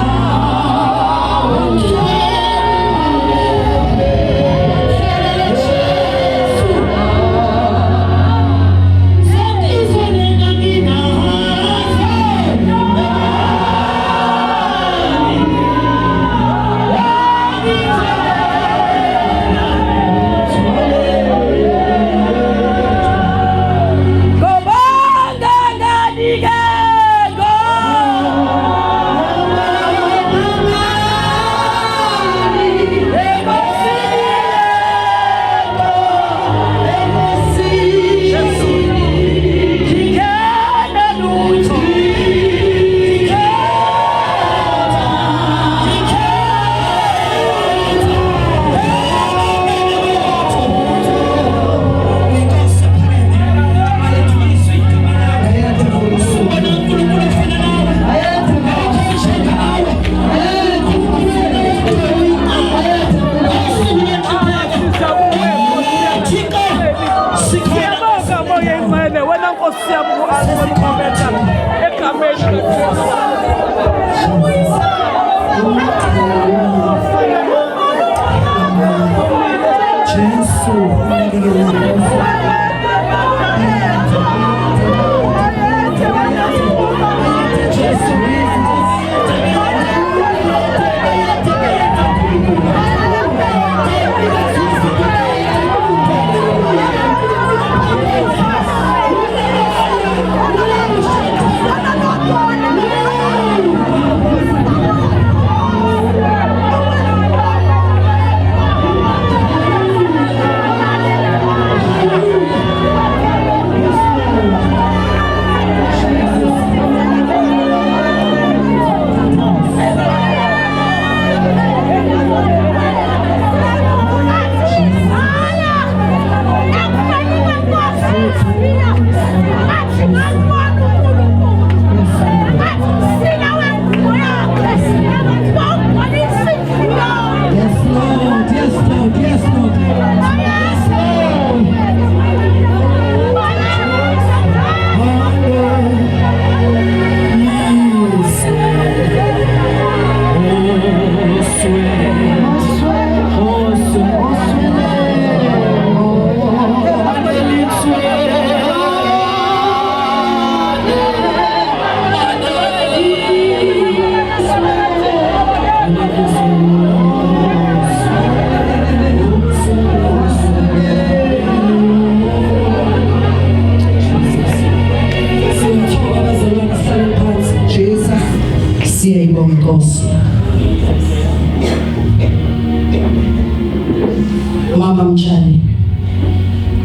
Mama mchani,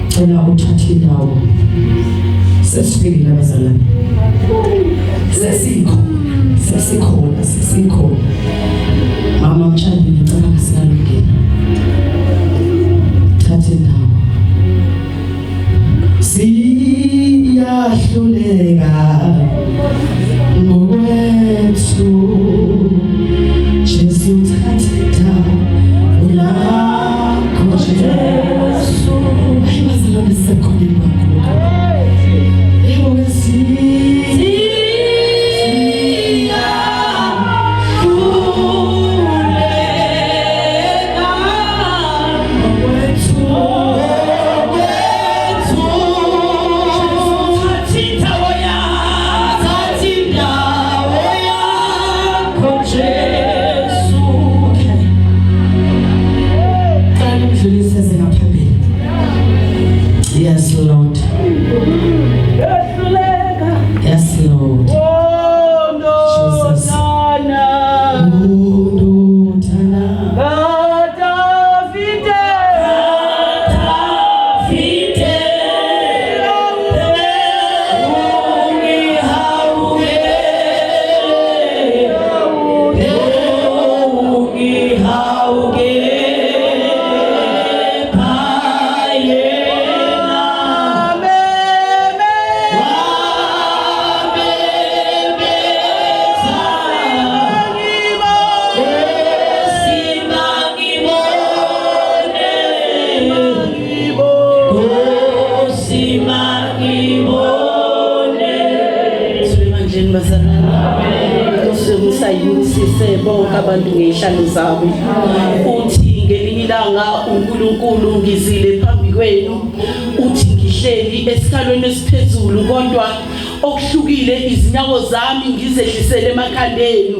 tena uthathe indawo. Sesifikile abazalwane. Sesikhona. Mama mchani, ngicela sisalungena. Thathe indawo. Siyahluleka ngokwethu. Jesu thathe indawo. Jesu, ay bazalwane sisekhona bakho. Siya ayusise bonke abantu ngehlalo zabo. Uthi ngelinye ilanga uNkulunkulu ngizile phambi kwenu, uthi ngihleli esikhalweni esiphezulu kodwa okuhlukile izinyawo zami ngizehlisele emakhandeni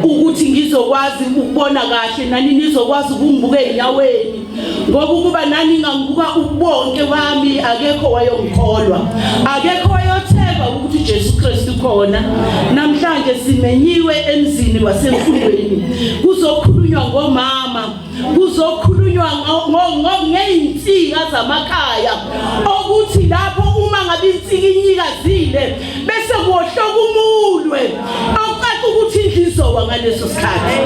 ukuthi ngizokwazi ukubona kahle nani nizokwazi ukungibuka enyaweni, ngoba ukuba nani ngangibuka ubonke wami akekho wayongikholwa, akekho wayothemba ukuthi uJesu Kristu khona. Namhlanje simenyiwe emzini wasemfundweni, kuzokhulunywa ngomama, kuzokhulunywa ngeinsika zamakhaya, ukuthi lapho uma ngabe insika inyikazile bese kuhloka umulwe awucaca ukuthi indlizowa ngaleso sikhathi.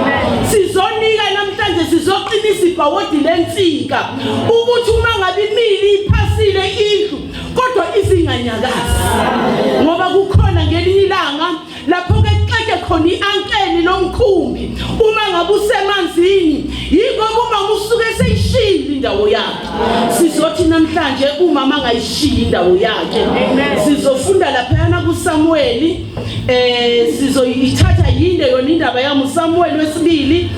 Sizonika namhlanje sizoqinisa ibhawodi lensika ukuthi uma ngabe imili iphasile indlu kodwa izinganyakazi, ngoba kukhona ngelinye ilanga lapho ke xeke khona iankeni lomkhumbi uma ngabe usemanzini, yingoba uma usuke seyishila indawo yakhe. Sizothi namhlanje umama angayishiya indawo yakhe. Sizofunda lapha kuSamueli, sizoyithatha yinde yona indaba yami uSamueli wesibili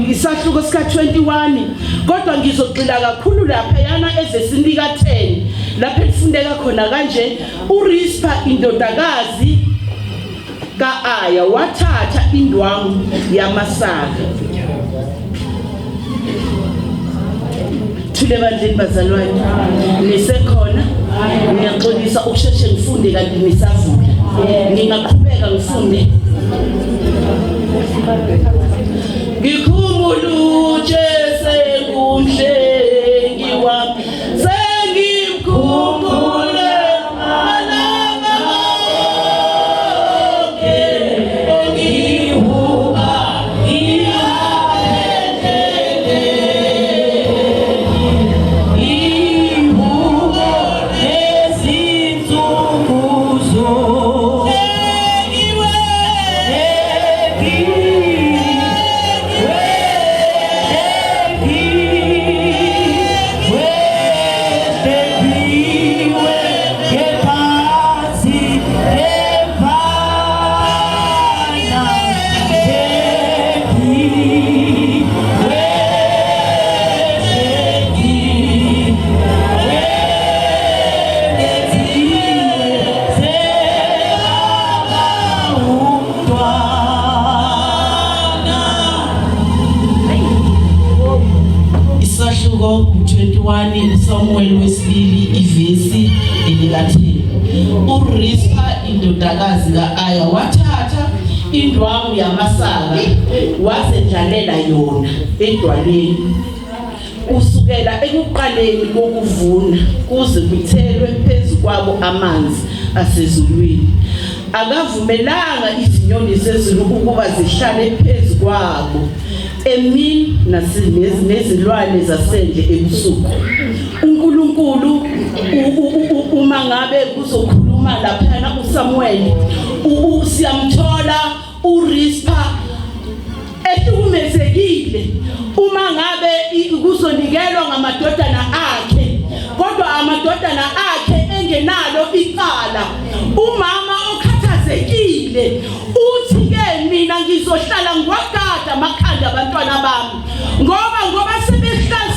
isahluko sika 21, kodwa ngizogxila kakhulu lapha ezesinika 10 lapha elifundeka khona kanje. uRispa indodakazi kaAya wathatha indwangu yamasaka. Thule bandleni bazalwane, nisekhona? Ngiyaxolisa ukusheshe ngifunde kanti nisavula. Ngingaqhubeka ngifunde. Ngikhumuluje sengumhlengi wami, sengimkhumbule malanga onke ongihuba Samuel wesibili ivesi elikatheni. uRispa indodakazi kaAya wathatha indwangu yamasaka wasendlalela yona edwaleni kusukela ekuqaleni kokuvuna kuze kuthelwe phezu kwabo amanzi asezulwini. Akavumelanga izinyoni zezulu ukuba zihlale phezu kwabo emini nezilwane zasendle ebusuku. uNkulunkulu uma ngabe kuzokhuluma lapha uSamuel siyamthola uRispa ehlukumezekile uma ngabe kuzonikelwa ngamadodana akhe, kodwa amadodana akhe engenalo icala. Umama okhathazekile uthi ke mina ngizohlala ngwagada amakhanda abantwana bami, ngoba sebehlala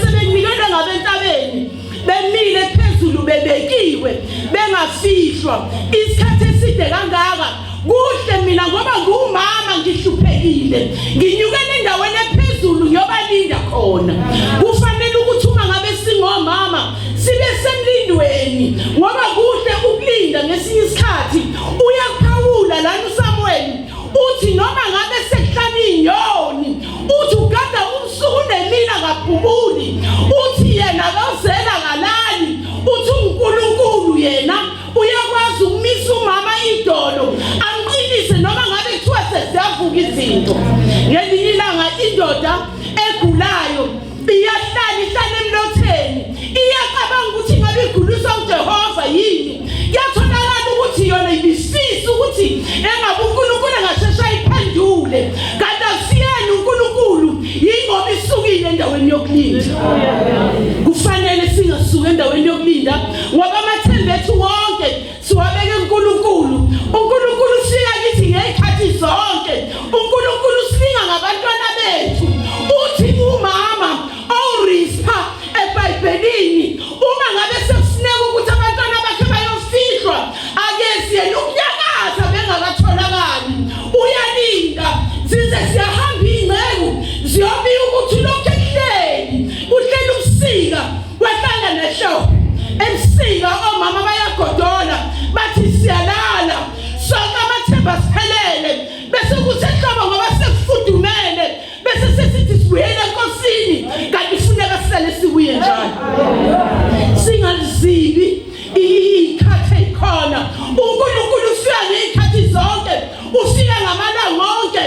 sebenikelwe ngabentabeni, bemile phezulu bebekiwe bengafihlwa isikhathi eside kangaka. Kuhle mina ngoba ngumama ngihluphekile, nginyukele endaweni ephezulu ngiyobalinda khona. Kufanele ukuthi uma ngabe singomama sibe semlindweni, ngoba kuhle ukulinda ngesinye isikhathi. Uyaphawula lana uSamuel uthi noma ngabe sekuhlani inyoni, uthi ugada umsuku nemina kaphumuli, uthi yena akazela ngalani, uthi uNkulunkulu yena uyakwazi ukumisa umama idolo anqinise noma ngabe kuthiwa sesiyavuka izinto. Ngelinye ilanga indoda egulayo iyahlala emlotheni, iyacabanga ukuthi ngabe iguliswa uJehova yini. Yatholakala ukuthi yona ibisisa ukuthi engabe uNkulunkulu angashesha ayiphendule, kanti asiyeni uNkulunkulu yingoba isukile endaweni yokulinda. Kufanele singasuki endaweni yokulinda ngoba amathemba ethu wonke siwabeke kuNkulunkulu. uNkulunkulu siya kithi ngezikhathi zonke. siyobiya ukuthi lokhu ehleli uhleli ubusika wahlala nehlobo ebusika omama bayagodola bathi siyalala sonke amathemba siphelele bese kuthi ehlobo ngoba sekufudumele bese sesithi sibuyele enkosini kanti kufuneka sisale sibuye njalo singazibi ikhathi ekhona uNkulunkulu ufika ngezikhathi zonke ufika ngamalanga onke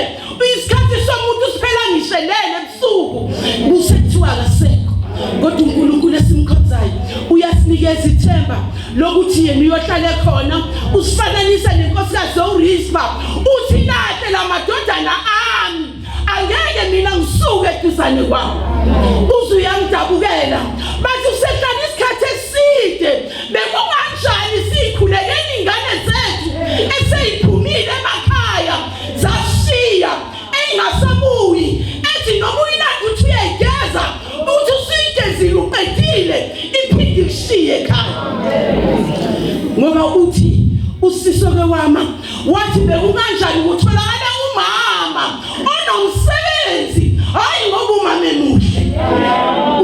isikhathi somuntu siphela ngishelele ebusuku kusethiwa kasekho kodwa uNkulunkulu esimkhonzayo uyasinikeza ithemba lokuthi yena uyohlala khona usifananisa nenkosikazi uRispa uthi lahle lamadodana ami angeke mina ngisuke eduzane kwawo uze uyangidabukela bathi usehlala isikhathi eside bekunganjani sikhulekeni ingane zethu eseyiphumile emakhaya zashiya engasabuyi ethi noma uyinaki uthi uyayigeza uthi usuyigezile uqedile iphinde ikushiye ekhaya ngoba uthi usisoke wama wathi bekunganjani ukutholakala umama onomsebenzi hayi ngoba umama emuhle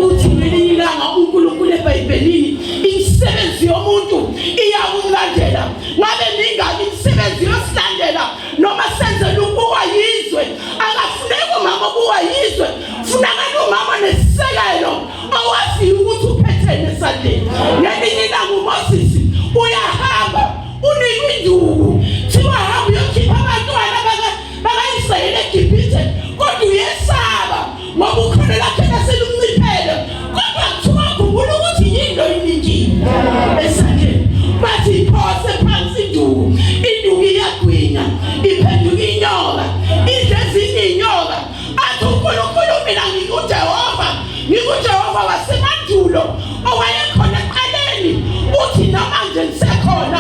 uthi ngelinye ilanga uNkulunkulu eBhayibhelini imisebenzi yomuntu iyakumlandela ngabe mingaki imisebenzi yosilandela noma senzela ukuwa yizwe akafuneki umama ukuwa yizwe funakala umama nesisekelo owazi ukuthi uphethene esandleni ngelinye ilanga uMoses uyahamba unikwe induku thiwa hamba uyokhipha abantwana bakaIsrayeli eGibhithe kodwa uyesaba ngoba ukhona lakhe laselumnciphele kodwa kuthiwa khumbula ukuthi yinto iningi esandleni bathi iphose phansi induku iyagwinya iphenduka inyoka idle ezinye inyoka athi uNkulunkulu mina ngikuJehova wasemandulo owayekhona eqaleni uthi namanje ngisekhona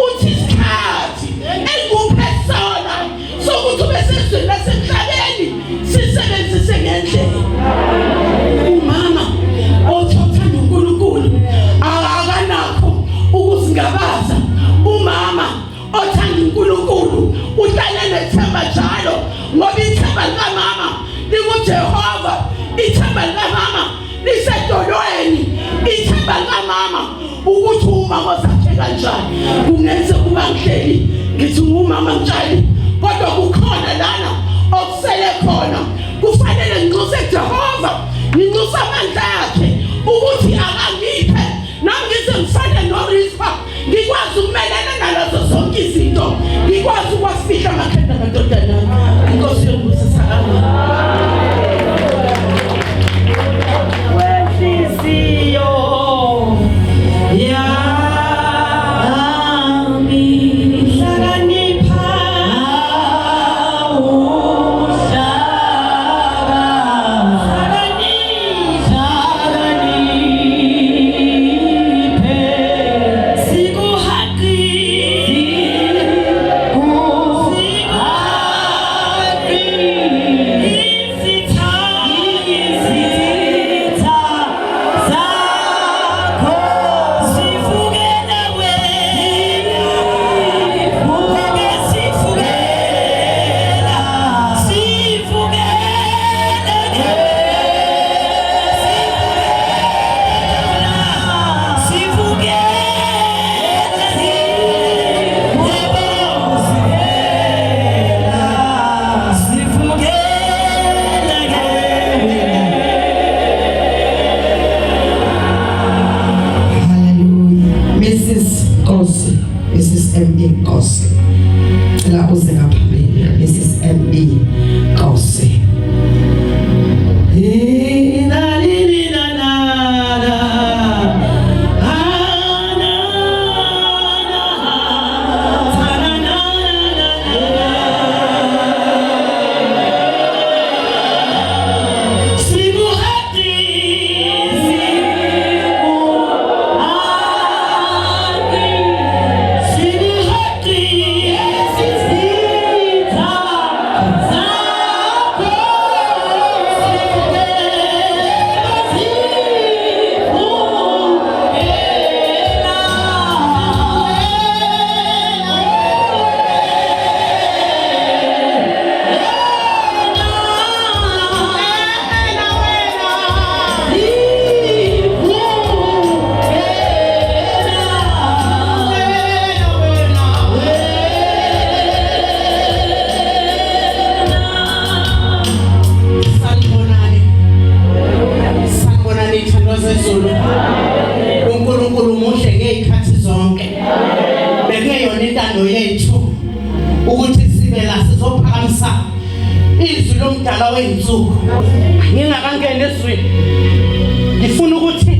uthi isikhathi engikuphe sona sokuthi ube sezweni lasemhlabeni sisebenzise ngendlela umama othothanda uNkulunkulu akanakho ukusingabaza umama othanda uNkulunkulu uhlala nethemba njalo ngoba ithemba likamama likuJehova ithemba likamama lisedolweni ithemba likamama ukuthi umama zakhe kanjani kungenze kuba ngihleli ngithi umama ngitshali kodwa kukhona lana okusele khona kufanele nginxuse Jehova nginxuse amandla akhe ukuthi akangiphe nami ngize ngifane noRispa ngikwazi ukumelana nalazo zonke izinto ngikwazi ukwasifihla amakhanda amadodana inkosi yokubusisa wey'nsuku ngingakangena ezweni ngifuna ukuthi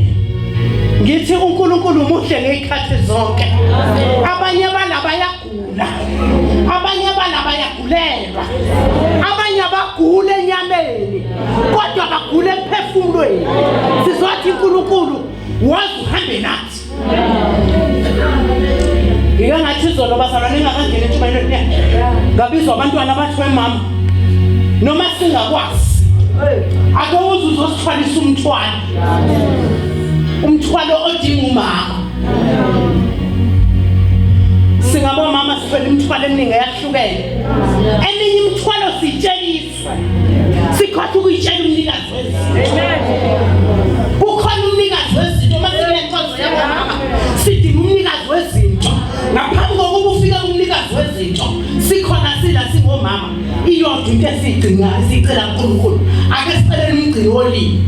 ngithi uNkulunkulu muhle ngezikhathi zonke. Abanye bala bayagula, abanye bala bayagulelwa, abanye abagula enyameni kodwa bagula emphefumulweni. Sizothi uNkulunkulu wazi uhambe nathi. Ngike ngathi izolo bazalwane ngingakangena entshumayelweni ngabizwa abantwana bathiwe mama noma singakwazi ake uzuzosithwalisa umthwalo odinga umama. Singabo mama sifela imithwalo eminingi eyahlukene. Eminye imithwalo sitshelisa sikhohle ukuyitshela umnikazi wezinto. Ukhona umnikazi wezinto masinenkonzo yamama sidinga umnikazi wezinto. Ngaphambi kokuba ufike umnikazi wezinto sikhona sila singomama iyodwa into esidinga sicela uNkulunkulu ake sicelele umgcini wolimi.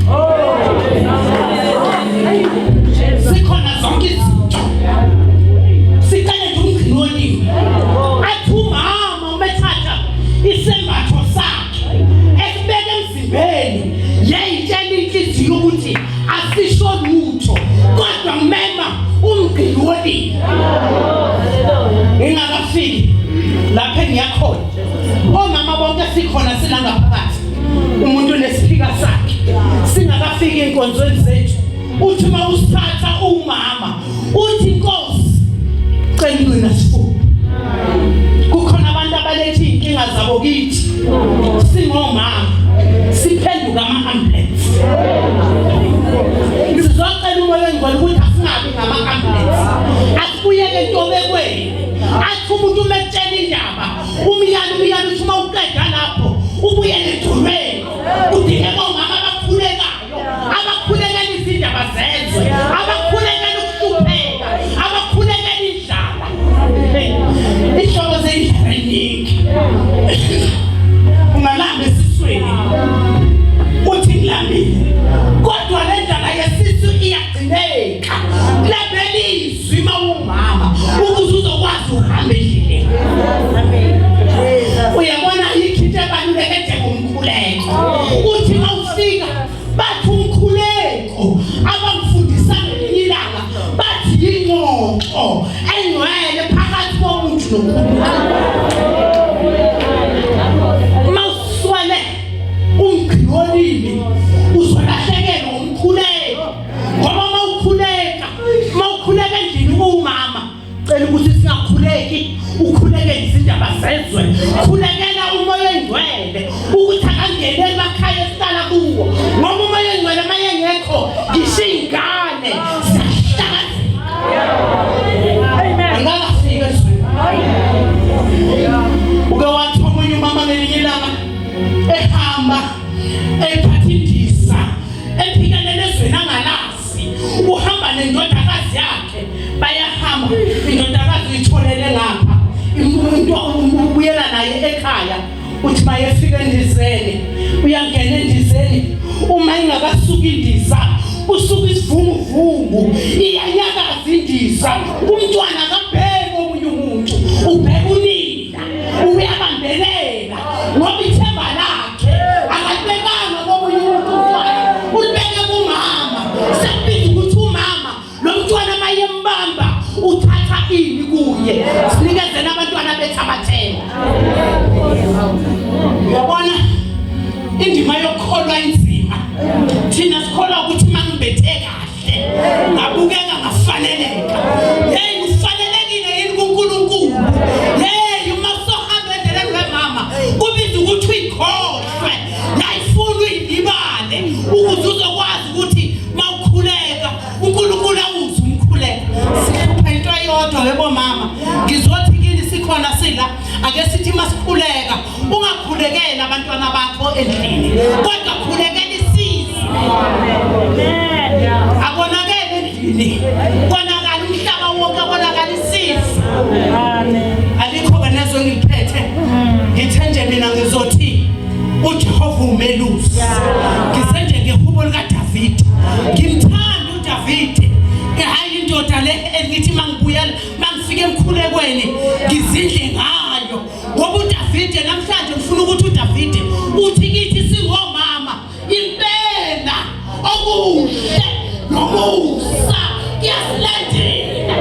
Sikhona zonke izinto sicela umgcini wolimi athi umama umethatha isembatho sakhe esibeke emzimbeni yayitshela inhliziyo ukuthi asisho lutho kodwa kumema umgcini wolimi. Ngingakafiki lapha engiyakhona omama bonke sikhona sila ngaphakathi umuntu nesifika sakhe singakafiki enkonzweni zethu uthi mawusithatha umama uthi Nkosi cela wena sifu. Kukhona abantu abalethe inkinga zabo kithi singomama siphenduka ama-ambulance. Sizocela umoya engcwele ukuthi asingabi ngama-ambulance asibuyele entobekweni athi umuntu umekutshela indaba umyalo uthi uma uqeda lapho ubuyele edolweni udingeka omama abakhulekayo abakhulekela izindaba zezwe abakhulekela ukuhlupheka abakhulekela indlala. Ihlobo zendlala eningi ungalamba esiswini uthi ngilambile kodwa le ndaba yesisu iyagcineka kulabela izwi mawumama ukuze uzokwazi uhamba endleleni. Uyabona ikhithe ebaluleke njengomkhuleko uthi mawufika bathi umkhuleko abangifundisa ngelinye ilanga bathi yingxoxo engcwele phakathi komuntu noNkulunkulu. Mawuswele umgcini wolimi uzolahlekelwa umkhuleko ngoba mawukhuleka endlini kuwumama cela ukuthi singakhuleki ukhulekele izindaba zezwe khulekela umoya engcwele ukuthi akangene emakhaya esihlala kuwo ngoba umoya engcwele maye ngekho ngisho ingane ngingakafika ezweni. Uke wathi omunye umama ngelinye ilanga ehamba ephatha indiza ephikelele ezweni angalazi uhamba nendodakazi yakhe bayahamba indodakazi uyitholele ngapha umuntu ubuyela naye ekhaya uthi mayefika endizeni uyangena endizeni uma ingakasuki indiza usuka isivunguvungu iyanyakaza indiza umntwana akabheke omunye umuntu ubheka unina uyabambelela ngoba ithemba lakhe akabekanga komunye umuntu umntwana ulibeke kumama sekubiza ukuthi umama lo mntwana mayembamba uthatha ini kuye sinikezela abantwana bethu abathenga. Uyabona indima yokukholwa inzima thina sikholwa ukuthi mangibethe kahle ngabukeka ngafaneleka. Hey ufanelekile yini kuNkulunkulu? Hey uma sohamba endleleni wemama kubiza ukuthi uyikhohlwe nayifuna uyilibale ukuze uzokwazi ukuthi mawukhuleka uNkulunkulu awuze umkhuleko. Sikhupha into eyodwa yebo mama ngizothi kini sikhona sila ake sithi masikhuleka ungakhulekela abantwana bakho endlini kodwa khulekela isizwe. Abonakele endlini konakala umhlaba wonke abonakala isizwe. Alikho kanezwe ngiliphethe ngithe nje mina ngizothi uJehova umelusi ngisenje ngehubo likaDavid ngimthanda uDavid hayi indoda le engithi mangibuyela mangifike emkhulekweni ngizindle ngayo ngoba uDavid namhlanje ngifuna ukuthi uDavid uthi kithi kusa kuyasilandela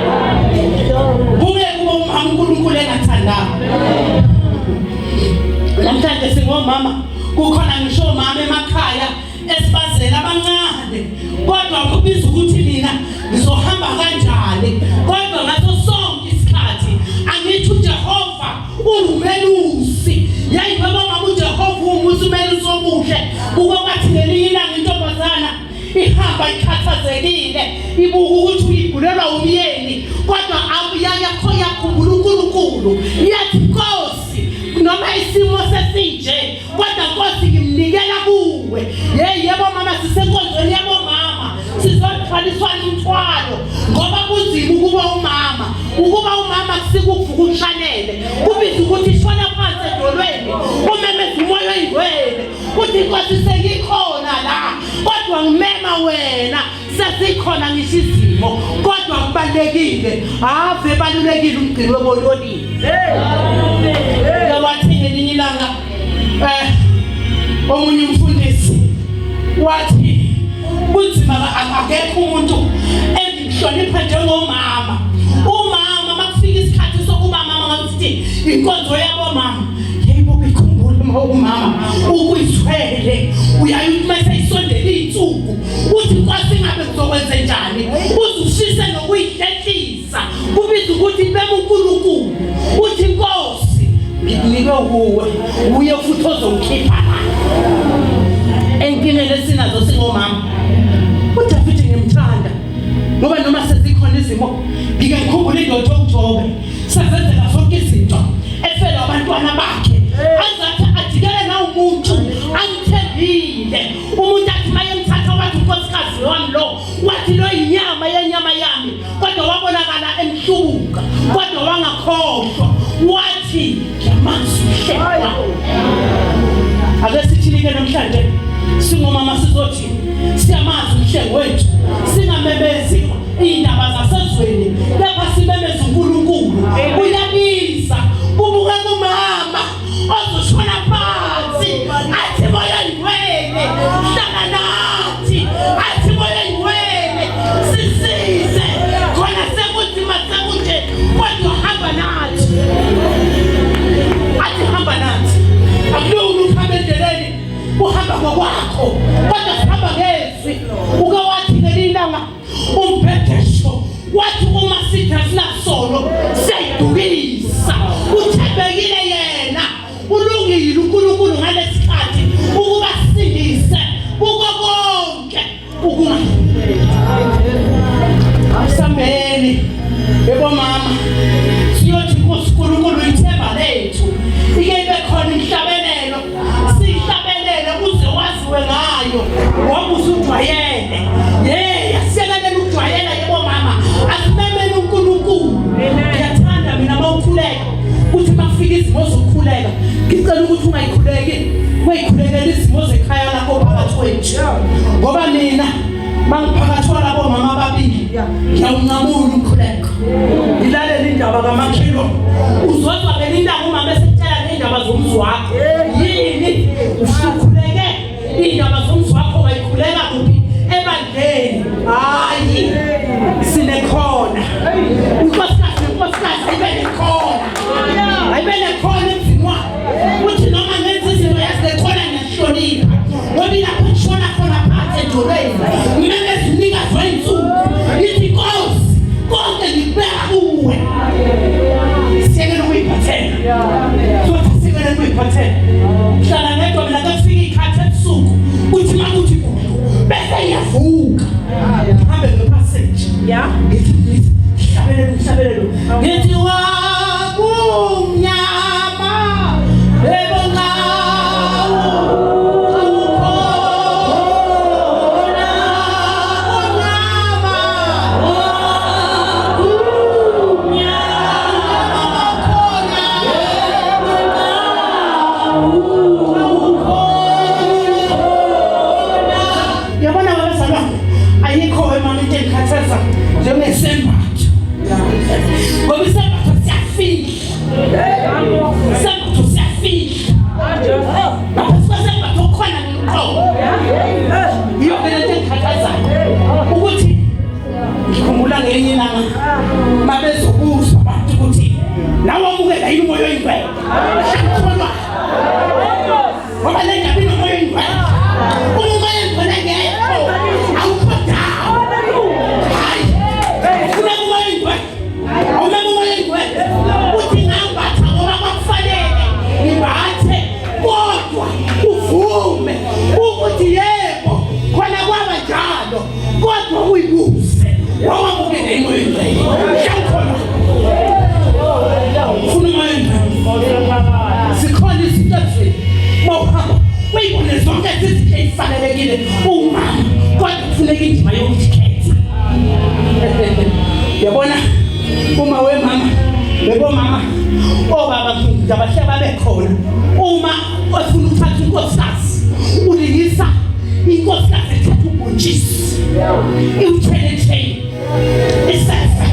buke kuba umama uNkulunkulu engathandanga namhlanje singomama kukhona ngisho mama emakhaya esibazela abancane kodwa kubiza ukuthi mina ngizohamba kanjani kodwa ngaso sonke isikhathi angithi uJehova ungumelusi yayi baba mama uJehova umumelusi omuhle ukwathi ngelinye ilanga intombazana ihamba ikhathazekile ibuka ukuthi uyigulelwa umyeni kodwa abuyaya khoya khumbula uNkulunkulu yathi Nkosi noma isimo sesinje kodwa Nkosi ngimnikela kuwe yebo mama sisenkonzweni yabo mama sizothwaliswa umthwalo ngoba kunzima ukuba umama kusikuvuka ushanele kubiza ukuthi ishona phansi edolweni umemeza umoya oyingcwele uthi Nkosi sengikhona la kodwa ngimema wena sesikhona ngisho izimo kodwa kubalekile ave balulekile umgcini weboloni yawathi ngelinye ilanga omunye umfundisi wathi kunzima akekho umuntu engihlonipha njengomama umama makufika isikhathi sokuba mama ngakuthi inkonzo yabo mama yebo bikhumbula umama ukuyithwele uyayimesa isondela izinsuku uthi Nkosi ngabe ngizokwenza njani uzushise nokuyihlehlisa kubiza ukuthi bema uNkulunkulu uthi Nkosi ngikunike kuwe uye futhi ozongikhipha la enkingeni esinazo singomama uDavid ngimthanda ngoba noma sezikhona izimo ngike ngikhumbule indoda uJobe sezenzela zonke izinto efela abantwana bakhe azathi ajikele na umuntu angithembile umuntu athi mayemthatha wathi unkosikazi wami lo wathi lo inyama yenyama yami kodwa wabonakala emhlubuka kodwa wangakhohlwa wathi yamansuhlwa ake sithilike namhlanje singomama sizothi siyamazi umhlengi wethu singamemezi indaba zasezweni lapha simemeza uNkulunkulu uyabiza kubuka kumama ozoshona phansi athi moya ingcwele hlala nathi athi moya ingcwele sisize khona sekunzima sekunje kodwa hamba nathi athi hamba nathi akulungu uhambe endleleni uhamba ngokwakho kodwa sihamba ngezwi ukawathi ngelilanga umbhedesho wathi uma sithi asinasono siyayidukisa uthembekile yena ulungile uNkulunkulu ngalesikhathi ukuba sindise kuko konke asameni yebo mama siyothi uNkulunkulu ithemba lethu ike ibe khona inhlabelelo sihlabelele uze waziwe ngayo ngoba usujwayele yasiyekela ukujwayela yebo mama asimemele uNkulunkulu ngiyathanda mina mawukhuleka uthi mafika izimo zokukhuleka ngicela ukuthi ungayikhuleki uyikhulekela izimo zekhaya lakho phakathi kwethu ngoba mina mangiphakathwa labo mama ababili ngiyawuncamula ukukhuleka ngilalela indaba kaMakhilo uzozwa belindaba umama esekutshela indaba zomzi wakho yini usukhuleke indaba zomzi wakho wayikhuleka kuphi ebandleni hayi sinekhona unkosikazi ayibene khona emzini wakho uthi noma ngenza izinto yazilekhona ngiyahlonipha ngoba ilapho kushona khona phansi edolweni kumele zinikazwe insuku ithi Nkosi konke ngikubeka kuwe siyekela ukuyiphathela sothi siyekela ukuyiphathela hlala ngedwa mina kufika ikhathi ebusuku uthi makuthi bese iyavuka hambe ngepassage ngithi hlabelelo ngithi wakumnyama njengesembatho ngoba isembatho siyafika isembatho siyafika lapho sisembatho khona ngiqobo iyo vele nje ngikhathazayo ukuthi ngelinye ilanga mabezobuza abantu ukuthi nawe amukela yini umoya oyingcwele shakholwa ngoba le ndaba inomoya oyingcwele umoya oyingcwele ngekho awukho dawo hayi ufuna umoya oyingcwele awunabo umoya oyingcwele uthi ngambatha ngoba kwakufanele ngibathe kodwa uvume ukuthi yebo khona kwaba njalo kodwa uyibuze wawamukela yini umoya oyingcwele shakholwa ufuna umoya oyingcwele sikhona izinto mawuhamba uyibone zonke izinto ezifanelekile umama kodwa kufuneka indima yokukhetha yabona uma wemama bebomama obaba ngabahle babekhona uma ufuna ukuthatha inkosikazi ulingisa inkosikazi ethatha ubhontshisi iwuthelethele isafa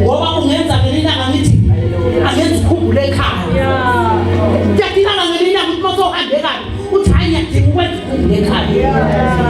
ngoba ungenza ngelilanga ngithi ekhaya